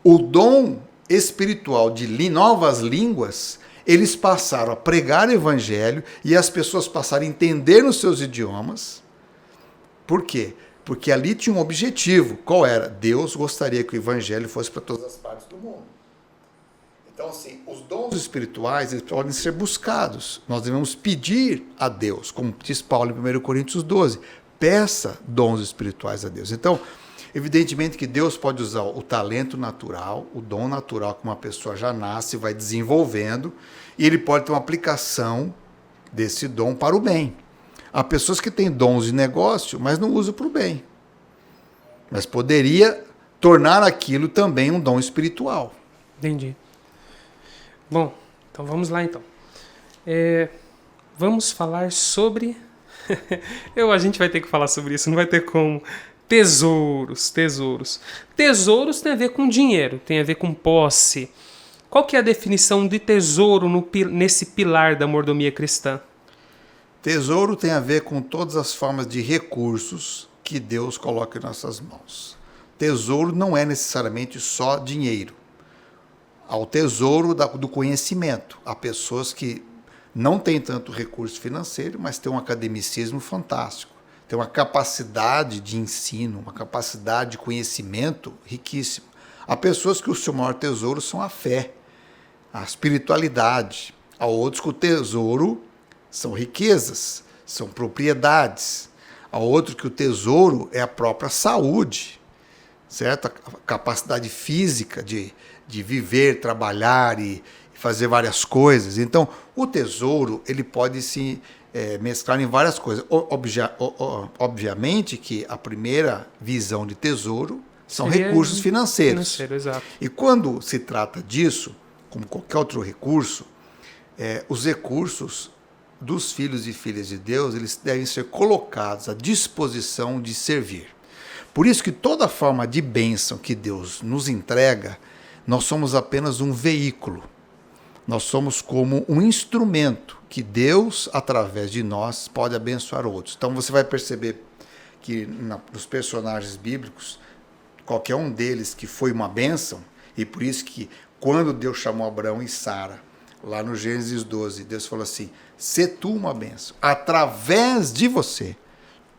[SPEAKER 2] o dom espiritual de novas línguas, eles passaram a pregar o evangelho e as pessoas passaram a entender nos seus idiomas. Por quê? Porque ali tinha um objetivo. Qual era? Deus gostaria que o evangelho fosse para todas as partes do mundo. Então, assim, os dons espirituais, eles podem ser buscados. Nós devemos pedir a Deus, como diz Paulo em 1 Coríntios 12. Peça dons espirituais a Deus. Então, evidentemente que Deus pode usar o talento natural, o dom natural que uma pessoa já nasce e vai desenvolvendo, e ele pode ter uma aplicação desse dom para o bem. Há pessoas que têm dons de negócio, mas não usam para o bem. Mas poderia tornar aquilo também um dom espiritual.
[SPEAKER 1] Entendi. Bom, então vamos lá então. Vamos falar sobre... A gente vai ter que falar sobre isso, não vai ter como... Tesouros. Tesouros tem a ver com dinheiro, tem a ver com posse. Qual que é a definição de tesouro nesse pilar da mordomia cristã?
[SPEAKER 2] Tesouro tem a ver com todas as formas de recursos que Deus coloca em nossas mãos. Tesouro não é necessariamente só dinheiro. Há o tesouro do conhecimento. Há pessoas que não têm tanto recurso financeiro, mas têm um academicismo fantástico. Têm uma capacidade de ensino, uma capacidade de conhecimento riquíssima. Há pessoas que o seu maior tesouro são a fé, a espiritualidade. Há outros que o tesouro são riquezas, são propriedades. Há outro que o tesouro é a própria saúde, certo? A capacidade física de viver, trabalhar e fazer várias coisas. Então, o tesouro ele pode se mesclar em várias coisas. Obviamente que a primeira visão de tesouro são recursos financeiros.
[SPEAKER 1] Exato.
[SPEAKER 2] E quando se trata disso, como qualquer outro recurso, os recursos dos filhos e filhas de Deus, eles devem ser colocados à disposição de servir. Por isso que toda forma de bênção que Deus nos entrega, nós somos apenas um veículo. Nós somos como um instrumento que Deus, através de nós, pode abençoar outros. Então você vai perceber que nos personagens bíblicos, qualquer um deles que foi uma bênção, e por isso que quando Deus chamou Abraão e Sara, lá no Gênesis 12, Deus falou assim: "Se tu uma bênção, através de você,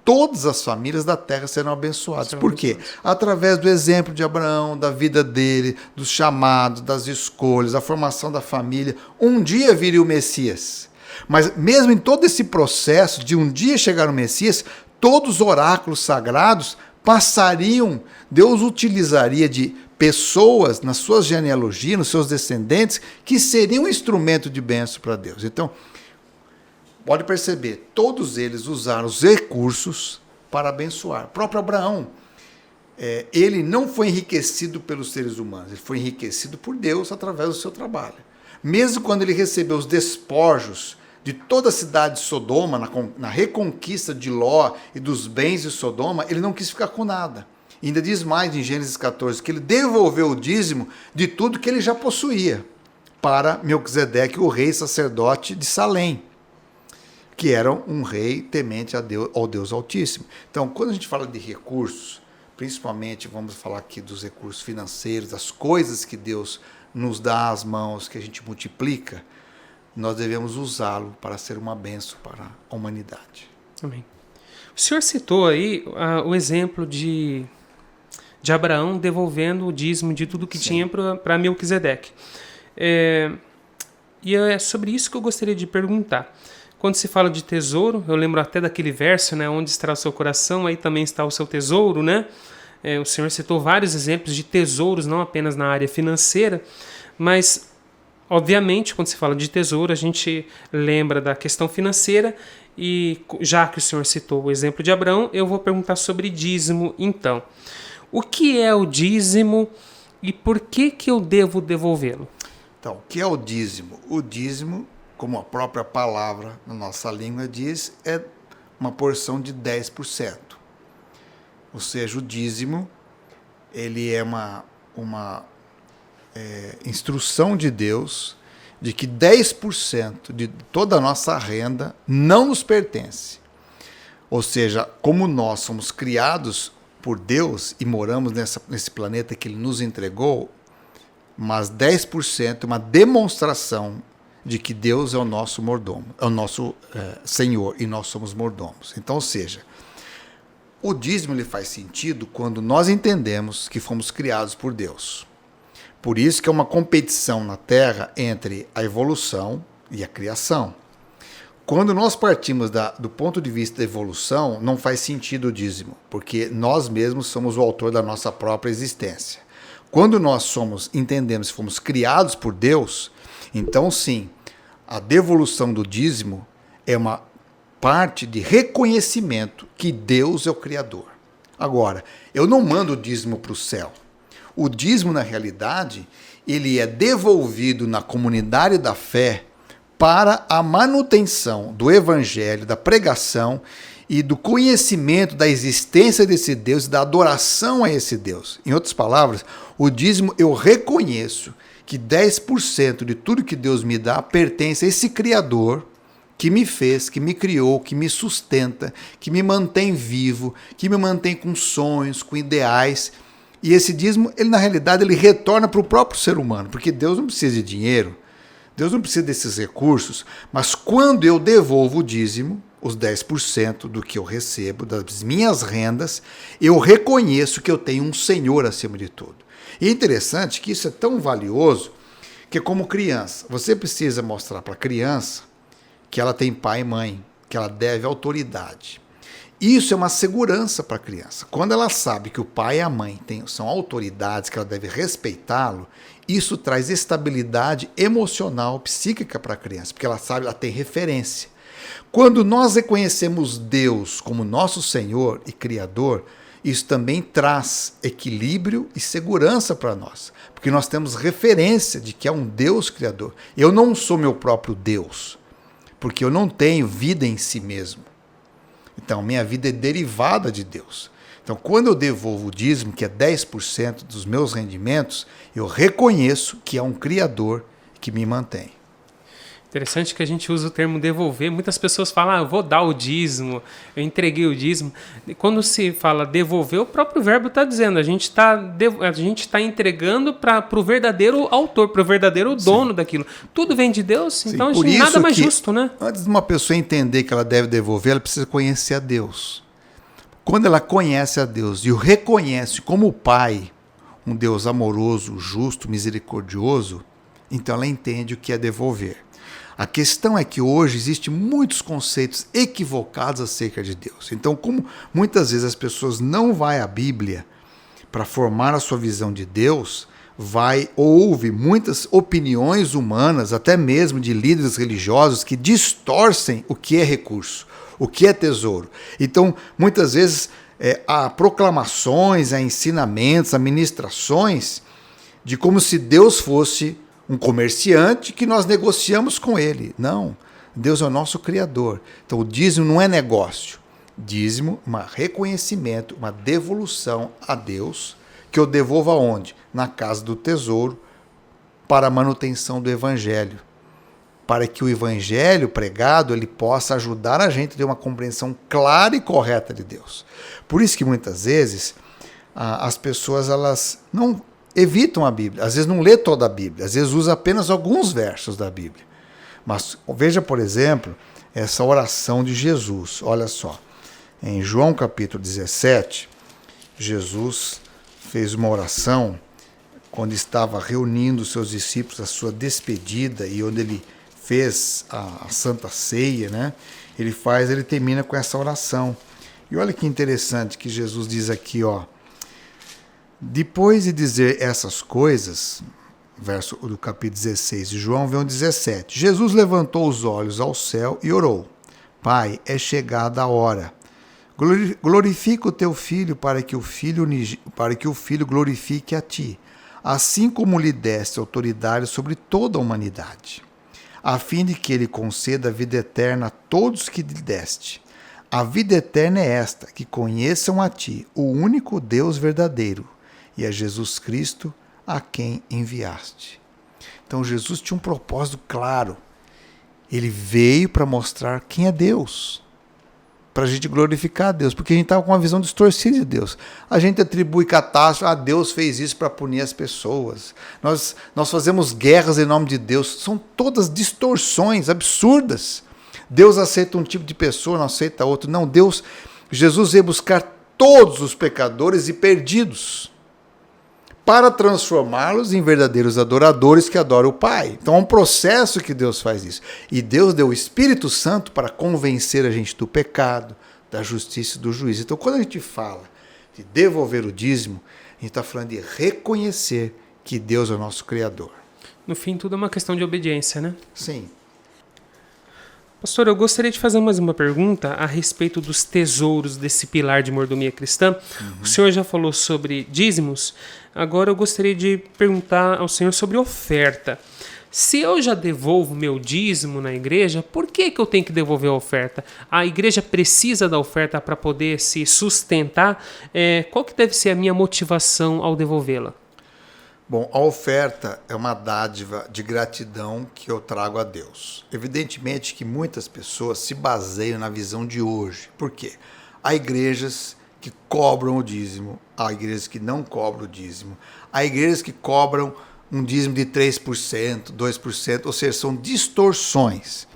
[SPEAKER 2] todas as famílias da terra serão abençoadas." Por quê? Através do exemplo de Abraão, da vida dele, dos chamados, das escolhas, da formação da família. Um dia viria o Messias. Mas mesmo em todo esse processo de um dia chegar o Messias, todos os oráculos sagrados passariam, Deus utilizaria de pessoas na sua genealogia, nos seus descendentes, que seriam um instrumento de bênção para Deus. Então, pode perceber, todos eles usaram os recursos para abençoar. O próprio Abraão, ele não foi enriquecido pelos seres humanos, ele foi enriquecido por Deus através do seu trabalho. Mesmo quando ele recebeu os despojos de toda a cidade de Sodoma, na reconquista de Ló e dos bens de Sodoma, ele não quis ficar com nada. E ainda diz mais em Gênesis 14, que ele devolveu o dízimo de tudo que ele já possuía para Melquisedeque, o rei sacerdote de Salém, que era um rei temente ao Deus Altíssimo. Então, quando a gente fala de recursos, principalmente vamos falar aqui dos recursos financeiros, das coisas que Deus nos dá às mãos, que a gente multiplica, nós devemos usá-lo para ser uma bênção para a humanidade.
[SPEAKER 1] Amém. O senhor citou aí o exemplo de Abraão devolvendo o dízimo de tudo que tinha para Melquisedeque. E é sobre isso que eu gostaria de perguntar. Quando se fala de tesouro, eu lembro até daquele verso, né, onde está o seu coração, aí também está o seu tesouro, né? O senhor citou vários exemplos de tesouros, não apenas na área financeira, mas, obviamente, quando se fala de tesouro, a gente lembra da questão financeira, e já que o senhor citou o exemplo de Abraão, eu vou perguntar sobre dízimo, então. O que é o dízimo e por que eu devo devolvê-lo?
[SPEAKER 2] Então, o que é o dízimo? O dízimo, como a própria palavra na nossa língua diz, é uma porção de 10%. Ou seja, o dízimo ele é uma instrução de Deus de que 10% de toda a nossa renda não nos pertence. Ou seja, como nós somos criados por Deus e moramos nesse planeta que Ele nos entregou, mas 10% é uma demonstração de que Deus é o nosso mordomo, é o nosso Senhor e nós somos mordomos. Então, ou seja, o dízimo ele faz sentido quando nós entendemos que fomos criados por Deus. Por isso que é uma competição na Terra entre a evolução e a criação. Quando nós partimos do ponto de vista da evolução, não faz sentido o dízimo, porque nós mesmos somos o autor da nossa própria existência. Quando nós entendemos que fomos criados por Deus, então sim, a devolução do dízimo é uma parte de reconhecimento que Deus é o Criador. Agora, eu não mando o dízimo para o céu. O dízimo, na realidade, ele é devolvido na comunidade da fé para a manutenção do evangelho, da pregação e do conhecimento da existência desse Deus e da adoração a esse Deus. Em outras palavras, o dízimo eu reconheço que 10% de tudo que Deus me dá pertence a esse Criador que me fez, que me criou, que me sustenta, que me mantém vivo, que me mantém com sonhos, com ideais. E esse dízimo, ele na realidade, ele retorna para o próprio ser humano, porque Deus não precisa de dinheiro, Deus não precisa desses recursos, mas quando eu devolvo o dízimo, os 10% do que eu recebo, das minhas rendas, eu reconheço que eu tenho um Senhor acima de tudo. E é interessante que isso é tão valioso que, como criança, você precisa mostrar para a criança que ela tem pai e mãe, que ela deve autoridade. Isso é uma segurança para a criança. Quando ela sabe que o pai e a mãe são autoridades, que ela deve respeitá-lo, isso traz estabilidade emocional, psíquica para a criança, porque ela sabe, ela tem referência. Quando nós reconhecemos Deus como nosso Senhor e Criador, isso também traz equilíbrio e segurança para nós, porque nós temos referência de que é um Deus Criador. Eu não sou meu próprio Deus, porque eu não tenho vida em si mesmo. Então, minha vida é derivada de Deus. Então, quando eu devolvo o dízimo, que é 10% dos meus rendimentos, eu reconheço que é um Criador que me mantém.
[SPEAKER 1] Interessante que a gente usa o termo devolver. Muitas pessoas falam, eu vou dar o dízimo, eu entreguei o dízimo. Quando se fala devolver, o próprio verbo está dizendo, a gente está entregando para o verdadeiro autor, para o verdadeiro dono daquilo. Tudo vem de Deus, sim, então nada mais justo, né?
[SPEAKER 2] Antes de uma pessoa entender que ela deve devolver, ela precisa conhecer a Deus. Quando ela conhece a Deus e o reconhece como Pai, um Deus amoroso, justo, misericordioso, então ela entende o que é devolver. A questão é que hoje existem muitos conceitos equivocados acerca de Deus. Então, como muitas vezes as pessoas não vão à Bíblia para formar a sua visão de Deus, ouve muitas opiniões humanas, até mesmo de líderes religiosos, que distorcem o que é recurso, o que é tesouro. Então, muitas vezes, há proclamações, há ensinamentos, há ministrações de como se Deus fosse um comerciante que nós negociamos com ele. Não, Deus é o nosso Criador. Então o dízimo não é negócio. Dízimo, um reconhecimento, uma devolução a Deus, que eu devolvo aonde? Na casa do tesouro, para a manutenção do Evangelho. Para que o Evangelho pregado ele possa ajudar a gente a ter uma compreensão clara e correta de Deus. Por isso que muitas vezes as pessoas elas não evitam a Bíblia, às vezes não lê toda a Bíblia, às vezes usa apenas alguns versos da Bíblia. Mas veja, por exemplo, essa oração de Jesus. Olha só, em João capítulo 17, Jesus fez uma oração quando estava reunindo os seus discípulos, a sua despedida, e onde ele fez a Santa Ceia, né? Ele termina com essa oração. E olha que interessante que Jesus diz aqui, ó. Depois de dizer essas coisas, verso do capítulo 16 de João, vem o 17. Jesus levantou os olhos ao céu e orou. Pai, é chegada a hora. Glorifica o teu filho para que o filho glorifique a ti, assim como lhe deste autoridade sobre toda a humanidade, a fim de que ele conceda a vida eterna a todos que lhe deste. A vida eterna é esta, que conheçam a ti, o único Deus verdadeiro, e a Jesus Cristo, a quem enviaste. Então Jesus tinha um propósito claro. Ele veio para mostrar quem é Deus, para a gente glorificar a Deus, porque a gente estava com uma visão distorcida de Deus. A gente atribui catástrofe, Deus fez isso para punir as pessoas. Nós fazemos guerras em nome de Deus. São todas distorções absurdas. Deus aceita um tipo de pessoa, não aceita outro. Não, Jesus veio buscar todos os pecadores e perdidos, para transformá-los em verdadeiros adoradores que adoram o Pai. Então é um processo que Deus faz isso. E Deus deu o Espírito Santo para convencer a gente do pecado, da justiça e do juízo. Então quando a gente fala de devolver o dízimo, a gente está falando de reconhecer que Deus é o nosso Criador.
[SPEAKER 1] No fim, tudo é uma questão de obediência, né?
[SPEAKER 2] Sim.
[SPEAKER 1] Pastor, eu gostaria de fazer mais uma pergunta a respeito dos tesouros desse pilar de mordomia cristã. O senhor já falou sobre dízimos, agora eu gostaria de perguntar ao senhor sobre oferta. Se eu já devolvo meu dízimo na igreja, por que eu tenho que devolver a oferta? A igreja precisa da oferta para poder se sustentar? Qual que deve ser a minha motivação ao devolvê-la?
[SPEAKER 2] Bom, a oferta é uma dádiva de gratidão que eu trago a Deus. Evidentemente que muitas pessoas se baseiam na visão de hoje. Por quê? Há igrejas que cobram o dízimo, há igrejas que não cobram o dízimo, há igrejas que cobram um dízimo de 3%, 2%, ou seja, são distorções.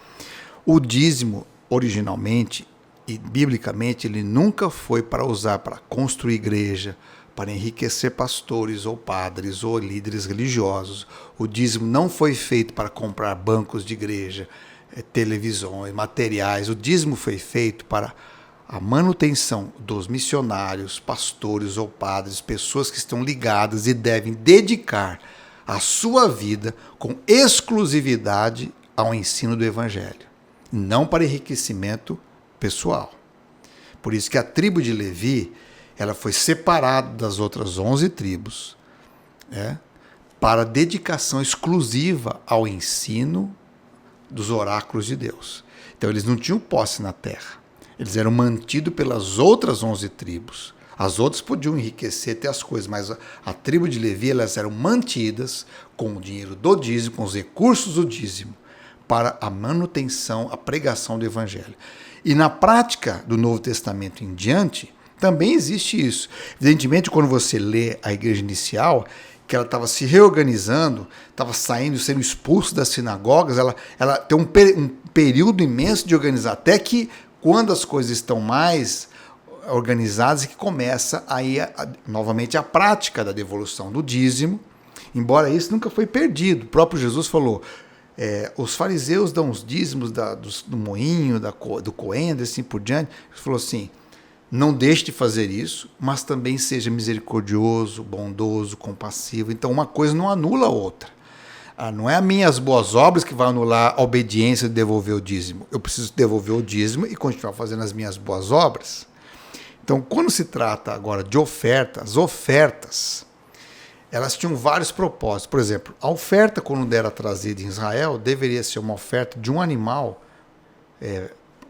[SPEAKER 2] O dízimo, originalmente e biblicamente, ele nunca foi para usar para construir igreja, para enriquecer pastores ou padres ou líderes religiosos. O dízimo não foi feito para comprar bancos de igreja, televisões, materiais. O dízimo foi feito para a manutenção dos missionários, pastores ou padres, pessoas que estão ligadas e devem dedicar a sua vida com exclusividade ao ensino do Evangelho, não para enriquecimento pessoal. Por isso que a tribo de Levi, ela foi separada das outras 11 tribos, para dedicação exclusiva ao ensino dos oráculos de Deus. Então eles não tinham posse na terra. Eles eram mantidos pelas outras 11 tribos. As outras podiam enriquecer, ter as coisas, mas a tribo de Levi, elas eram mantidas com o dinheiro do dízimo, com os recursos do dízimo, para a manutenção, a pregação do Evangelho. E na prática do Novo Testamento em diante, também existe isso. Evidentemente, quando você lê a igreja inicial, que ela estava se reorganizando, estava saindo, sendo expulso das sinagogas, ela tem um período imenso de organizar, até que quando as coisas estão mais organizadas, que começa aí novamente a prática da devolução do dízimo, embora isso nunca foi perdido. O próprio Jesus falou, os fariseus dão os dízimos do moinho, do coendro, assim por diante. Ele falou assim, não deixe de fazer isso, mas também seja misericordioso, bondoso, compassivo. Então uma coisa não anula a outra. Não é as minhas boas obras que vão anular a obediência de devolver o dízimo. Eu preciso devolver o dízimo e continuar fazendo as minhas boas obras. Então, quando se trata agora de oferta, as ofertas, elas tinham vários propósitos. Por exemplo, a oferta, quando era trazida em Israel, deveria ser uma oferta de um animal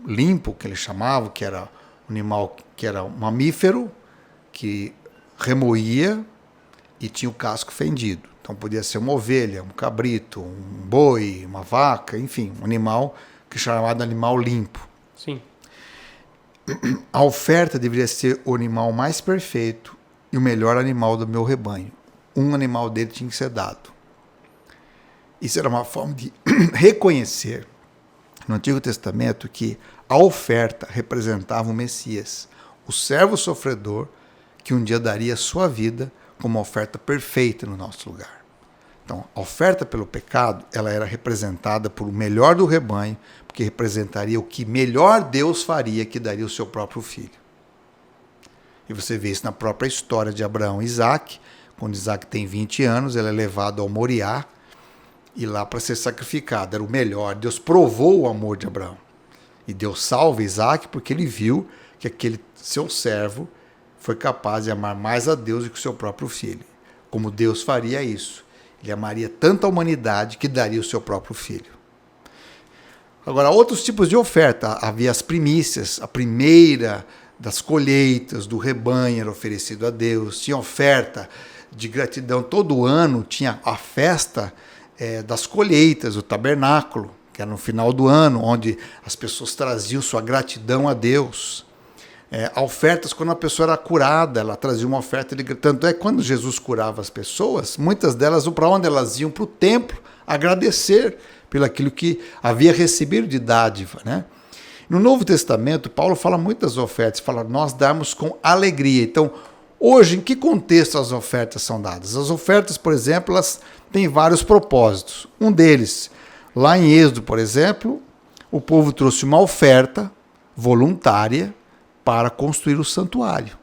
[SPEAKER 2] limpo, que eles chamavam, que era um animal que era um mamífero, que remoía e tinha o casco fendido. Então podia ser uma ovelha, um cabrito, um boi, uma vaca, enfim, um animal que é chamado animal limpo.
[SPEAKER 1] Sim.
[SPEAKER 2] A oferta deveria ser o animal mais perfeito e o melhor animal do meu rebanho. Um animal dele tinha que ser dado. Isso era uma forma de reconhecer no Antigo Testamento que a oferta representava o Messias, o servo sofredor que um dia daria sua vida como uma oferta perfeita no nosso lugar. Então, a oferta pelo pecado, ela era representada por o melhor do rebanho, porque representaria o que melhor Deus faria, que daria o seu próprio filho. E você vê isso na própria história de Abraão e Isaac. Quando Isaac tem 20 anos, ele é levado ao Moriá, e lá para ser sacrificado. Era o melhor. Deus provou o amor de Abraão. E Deus salva Isaac porque ele viu que aquele seu servo foi capaz de amar mais a Deus do que o seu próprio filho. Como Deus faria isso? Ele amaria tanto a humanidade que daria o seu próprio filho. Agora, outros tipos de oferta. Havia as primícias, a primeira das colheitas do rebanho era oferecido a Deus. Tinha oferta de gratidão. Todo ano tinha a festa das colheitas, o tabernáculo, que era no final do ano, onde as pessoas traziam sua gratidão a Deus. Ofertas quando a pessoa era curada, ela trazia uma oferta de gratidão. Tanto é que quando Jesus curava as pessoas, muitas delas, para onde elas iam? Para o templo, agradecer pelo aquilo que havia recebido de dádiva, né? No Novo Testamento, Paulo fala muitas ofertas, fala nós damos com alegria. Então, hoje, em que contexto as ofertas são dadas? As ofertas, por exemplo, elas têm vários propósitos. Um deles, lá em Êxodo, por exemplo, o povo trouxe uma oferta voluntária para construir o santuário.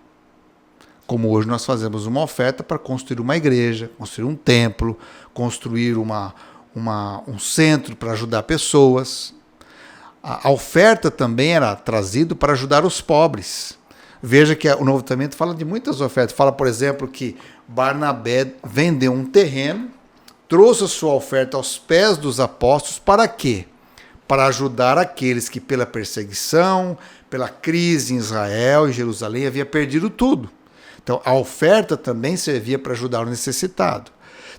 [SPEAKER 2] Como hoje nós fazemos uma oferta para construir uma igreja, construir um templo, construir um centro para ajudar pessoas. A oferta também era trazida para ajudar os pobres. Veja que o Novo Testamento fala de muitas ofertas. Fala, por exemplo, que Barnabé vendeu um terreno, trouxe a sua oferta aos pés dos apóstolos, para quê? Para ajudar aqueles que pela perseguição, pela crise em Israel e Jerusalém, havia perdido tudo. Então, a oferta também servia para ajudar o necessitado.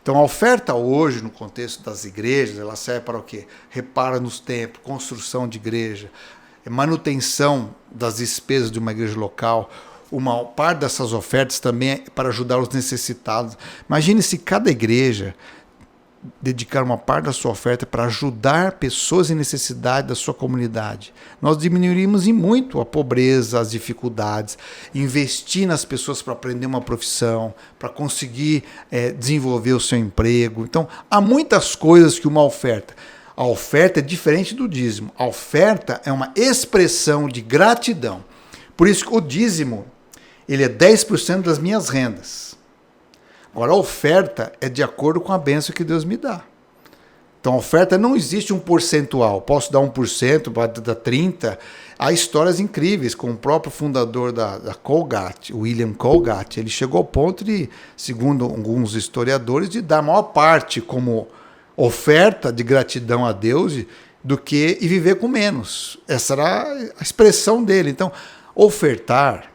[SPEAKER 2] Então a oferta hoje, no contexto das igrejas, ela serve para o quê? Reparo nos templos, construção de igreja, manutenção das despesas de uma igreja local. Uma parte dessas ofertas também é para ajudar os necessitados. Imagine se cada igreja dedicar uma parte da sua oferta para ajudar pessoas em necessidade da sua comunidade. Nós diminuiríamos em muito a pobreza, as dificuldades, investir nas pessoas para aprender uma profissão, para conseguir desenvolver o seu emprego. Então, há muitas coisas que uma oferta. A oferta é diferente do dízimo. A oferta é uma expressão de gratidão. Por isso que o dízimo, ele é 10% das minhas rendas. Agora, a oferta é de acordo com a bênção que Deus me dá. Então, a oferta não existe um percentual. Posso dar 1%, pode dar 30%. Há histórias incríveis, com o próprio fundador da Colgate, William Colgate. Ele chegou ao ponto de, segundo alguns historiadores, de dar a maior parte como oferta de gratidão a Deus do que e viver com menos. Essa era a expressão dele. Então, ofertar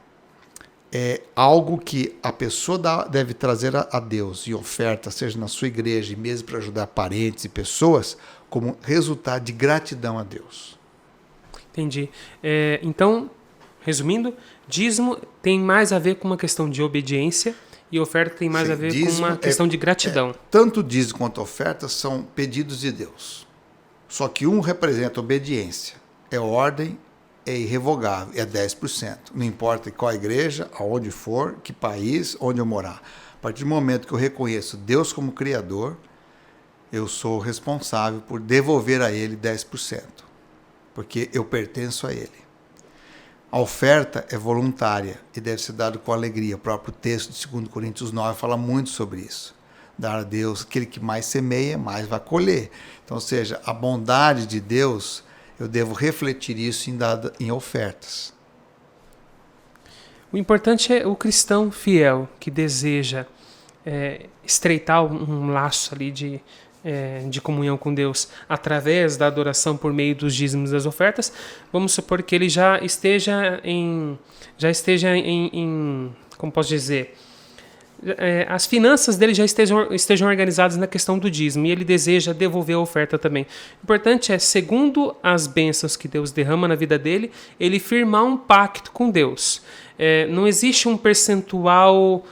[SPEAKER 2] é algo que a pessoa deve trazer a Deus, e oferta, seja na sua igreja e mesmo para ajudar parentes e pessoas, como resultado de gratidão a Deus.
[SPEAKER 1] Entendi. Então, resumindo, dízimo tem mais a ver com uma questão de obediência e oferta tem mais a ver com uma questão de gratidão.
[SPEAKER 2] Tanto dízimo quanto oferta são pedidos de Deus. Só que um representa obediência, é ordem, é irrevogável, é 10%. Não importa qual igreja, aonde for, que país, onde eu morar. A partir do momento que eu reconheço Deus como Criador, eu sou responsável por devolver a Ele 10%, porque eu pertenço a Ele. A oferta é voluntária e deve ser dada com alegria. O próprio texto de 2 Coríntios 9 fala muito sobre isso. Dar a Deus, aquele que mais semeia, mais vai colher. Então, ou seja, a bondade de Deus, eu devo refletir isso em ofertas.
[SPEAKER 1] O importante é o cristão fiel que deseja estreitar um laço ali de comunhão com Deus através da adoração por meio dos dízimos e das ofertas. Vamos supor que ele já esteja em como posso dizer, as finanças dele já estejam organizadas na questão do dízimo e ele deseja devolver a oferta também. O importante é, segundo as bênçãos que Deus derrama na vida dele, ele firmar um pacto com Deus. Não existe um percentual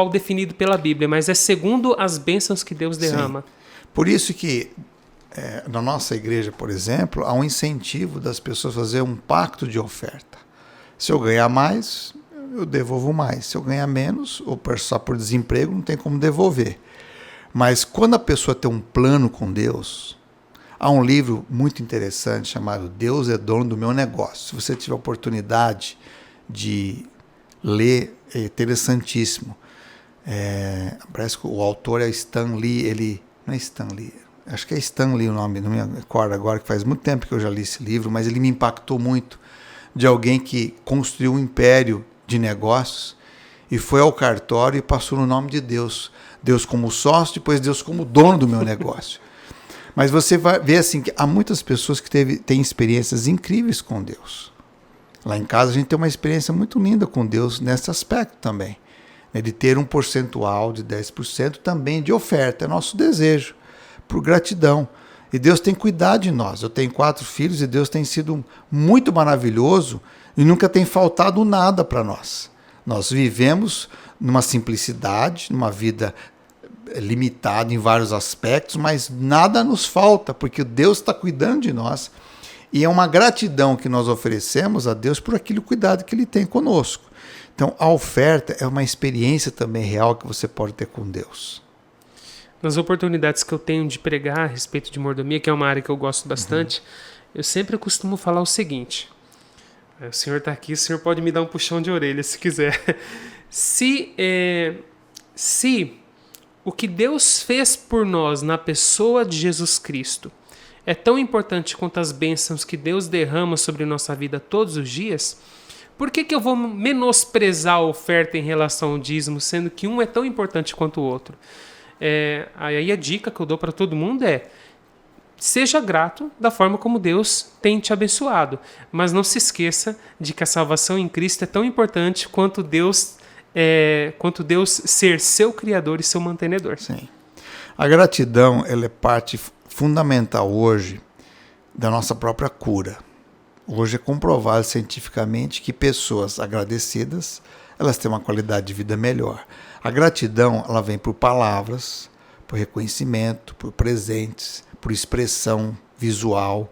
[SPEAKER 1] definido pela Bíblia, mas é segundo as bênçãos que Deus derrama.
[SPEAKER 2] Sim. Por isso que na nossa igreja, por exemplo, há um incentivo das pessoas a fazer um pacto de oferta. Se eu ganhar mais, eu devolvo mais. Se eu ganhar menos, ou passar por desemprego, não tem como devolver. Mas quando a pessoa tem um plano com Deus, há um livro muito interessante chamado Deus é Dono do Meu Negócio. Se você tiver a oportunidade de ler, é interessantíssimo. Parece que o autor é Stan Lee, não é Stan Lee, acho que é Stan Lee o nome, não me recordo agora, que faz muito tempo que eu já li esse livro, mas ele me impactou muito, de alguém que construiu um império de negócios e foi ao cartório e passou no nome de Deus. Deus como sócio, depois Deus como dono do meu negócio. Mas você vai ver assim, que há muitas pessoas que têm experiências incríveis com Deus. Lá em casa a gente tem uma experiência muito linda com Deus nesse aspecto também. De ter um percentual de 10% também de oferta. É nosso desejo, por gratidão. E Deus tem cuidado de nós. Eu tenho 4 filhos e Deus tem sido muito maravilhoso e nunca tem faltado nada para nós. Nós vivemos numa simplicidade, numa vida limitada em vários aspectos, mas nada nos falta, porque Deus está cuidando de nós. E é uma gratidão que nós oferecemos a Deus por aquele cuidado que Ele tem conosco. Então, a oferta é uma experiência também real que você pode ter com Deus.
[SPEAKER 1] Nas oportunidades que eu tenho de pregar a respeito de mordomia, que é uma área que eu gosto bastante, eu sempre costumo falar o seguinte: o senhor está aqui, o senhor pode me dar um puxão de orelha se quiser. Se o que Deus fez por nós na pessoa de Jesus Cristo é tão importante quanto as bênçãos que Deus derrama sobre nossa vida todos os dias, por que eu vou menosprezar a oferta em relação ao dízimo, sendo que um é tão importante quanto o outro? Aí a dica que eu dou para todo mundo é: seja grato da forma como Deus tem te abençoado, mas não se esqueça de que a salvação em Cristo é tão importante quanto Deus quanto Deus ser seu criador e seu mantenedor.
[SPEAKER 2] Sim. A gratidão, ela é parte fundamental hoje da nossa própria cura. Hoje é comprovado cientificamente que pessoas agradecidas, elas têm uma qualidade de vida melhor. A gratidão, ela vem por palavras, por reconhecimento, por presentes, por expressão visual.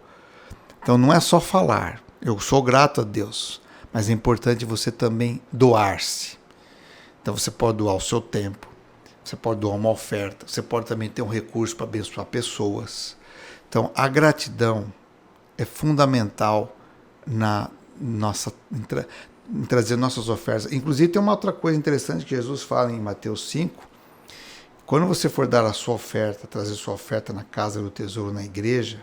[SPEAKER 2] Então não é só falar, eu sou grato a Deus, mas é importante você também doar-se. Então você pode doar o seu tempo, você pode doar uma oferta, você pode também ter um recurso para abençoar pessoas. Então a gratidão é fundamental em trazer nossas ofertas. Inclusive tem uma outra coisa interessante que Jesus fala em Mateus 5. Quando você for dar a sua oferta, trazer sua oferta na casa do tesouro, na igreja,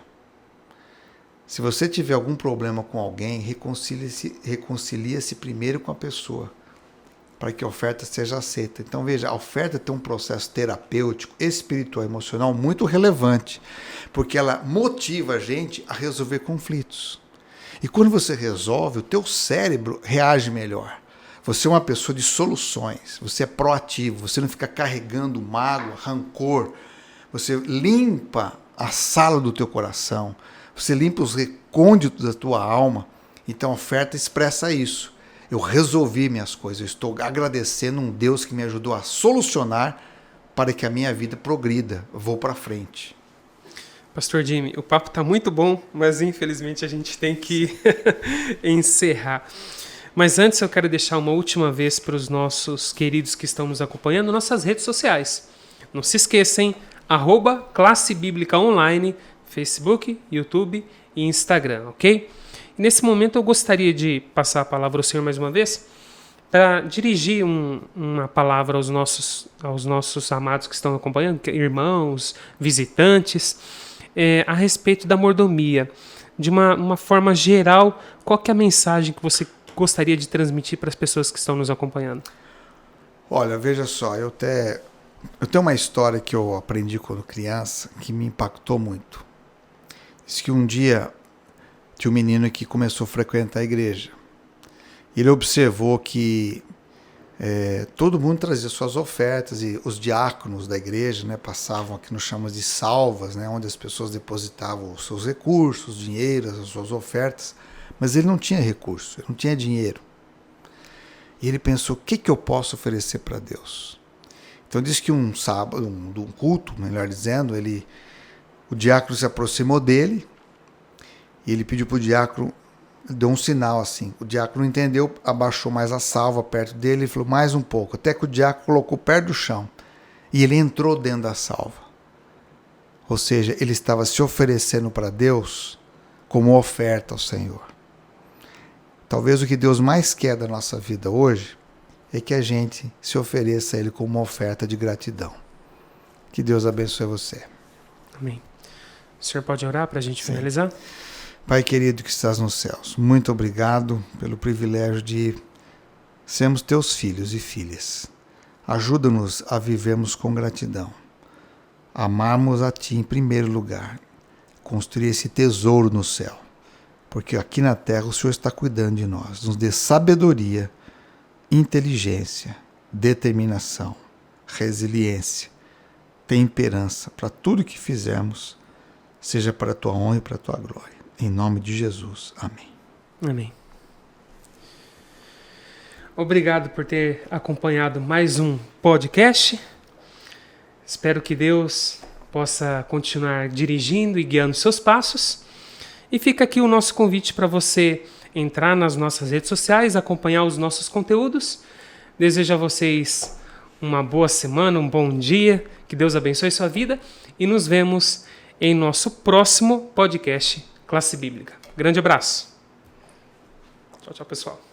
[SPEAKER 2] se você tiver algum problema com alguém, reconcilia-se primeiro com a pessoa, para que a oferta seja aceita. Então veja, a oferta tem um processo terapêutico, espiritual, emocional muito relevante, porque ela motiva a gente a resolver conflitos. E quando você resolve, o teu cérebro reage melhor. Você é uma pessoa de soluções, você é proativo, você não fica carregando mágoa, rancor. Você limpa a sala do teu coração, você limpa os recônditos da tua alma. Então a oferta expressa isso. Eu resolvi minhas coisas, eu estou agradecendo um Deus que me ajudou a solucionar para que a minha vida progrida, eu vou para frente.
[SPEAKER 1] Pastor Jimmy, o papo está muito bom, mas infelizmente a gente tem que encerrar. Mas antes eu quero deixar uma última vez para os nossos queridos que estão nos acompanhando nossas redes sociais. Não se esqueçam, @Classe Bíblica Online, Facebook, YouTube e Instagram, ok? E nesse momento eu gostaria de passar a palavra ao Senhor mais uma vez para dirigir uma palavra aos nossos amados que estão acompanhando, irmãos, visitantes, a respeito da mordomia. De uma forma geral, qual que é a mensagem que você gostaria de transmitir para as pessoas que estão nos acompanhando?
[SPEAKER 2] Olha, veja só, eu tenho uma história que eu aprendi quando criança que me impactou muito. Diz que um dia tinha um menino que começou a frequentar a igreja. Ele observou que todo mundo trazia suas ofertas e os diáconos da igreja, né, passavam aqui nos chamamos de salvas, né, onde as pessoas depositavam os seus recursos, dinheiro, as suas ofertas, mas ele não tinha recurso, ele não tinha dinheiro. E ele pensou, o que eu posso oferecer para Deus? Então diz que um sábado, um culto, melhor dizendo, o diácono se aproximou dele e ele pediu para o diácono, deu um sinal assim. O diácono entendeu, abaixou mais a salva perto dele e falou mais um pouco, até que o diácono colocou perto do chão e ele entrou dentro da salva. Ou seja, ele estava se oferecendo para Deus como oferta ao Senhor. Talvez o que Deus mais quer da nossa vida hoje é que a gente se ofereça a Ele como uma oferta de gratidão. Que Deus abençoe você.
[SPEAKER 1] Amém. O senhor pode orar para a gente finalizar?
[SPEAKER 2] Pai querido que estás nos céus, muito obrigado pelo privilégio de sermos teus filhos e filhas. Ajuda-nos a vivermos com gratidão, amarmos a Ti em primeiro lugar, construir esse tesouro no céu, porque aqui na terra o Senhor está cuidando de nós. Nos dê sabedoria, inteligência, determinação, resiliência, temperança para tudo que fizermos, seja para a Tua honra e para a Tua glória. Em nome de Jesus. Amém.
[SPEAKER 1] Amém. Obrigado por ter acompanhado mais um podcast. Espero que Deus possa continuar dirigindo e guiando seus passos. E fica aqui o nosso convite para você entrar nas nossas redes sociais, acompanhar os nossos conteúdos. Desejo a vocês uma boa semana, um bom dia, que Deus abençoe sua vida e nos vemos em nosso próximo podcast Classe Bíblica. Grande abraço. Tchau, tchau, pessoal.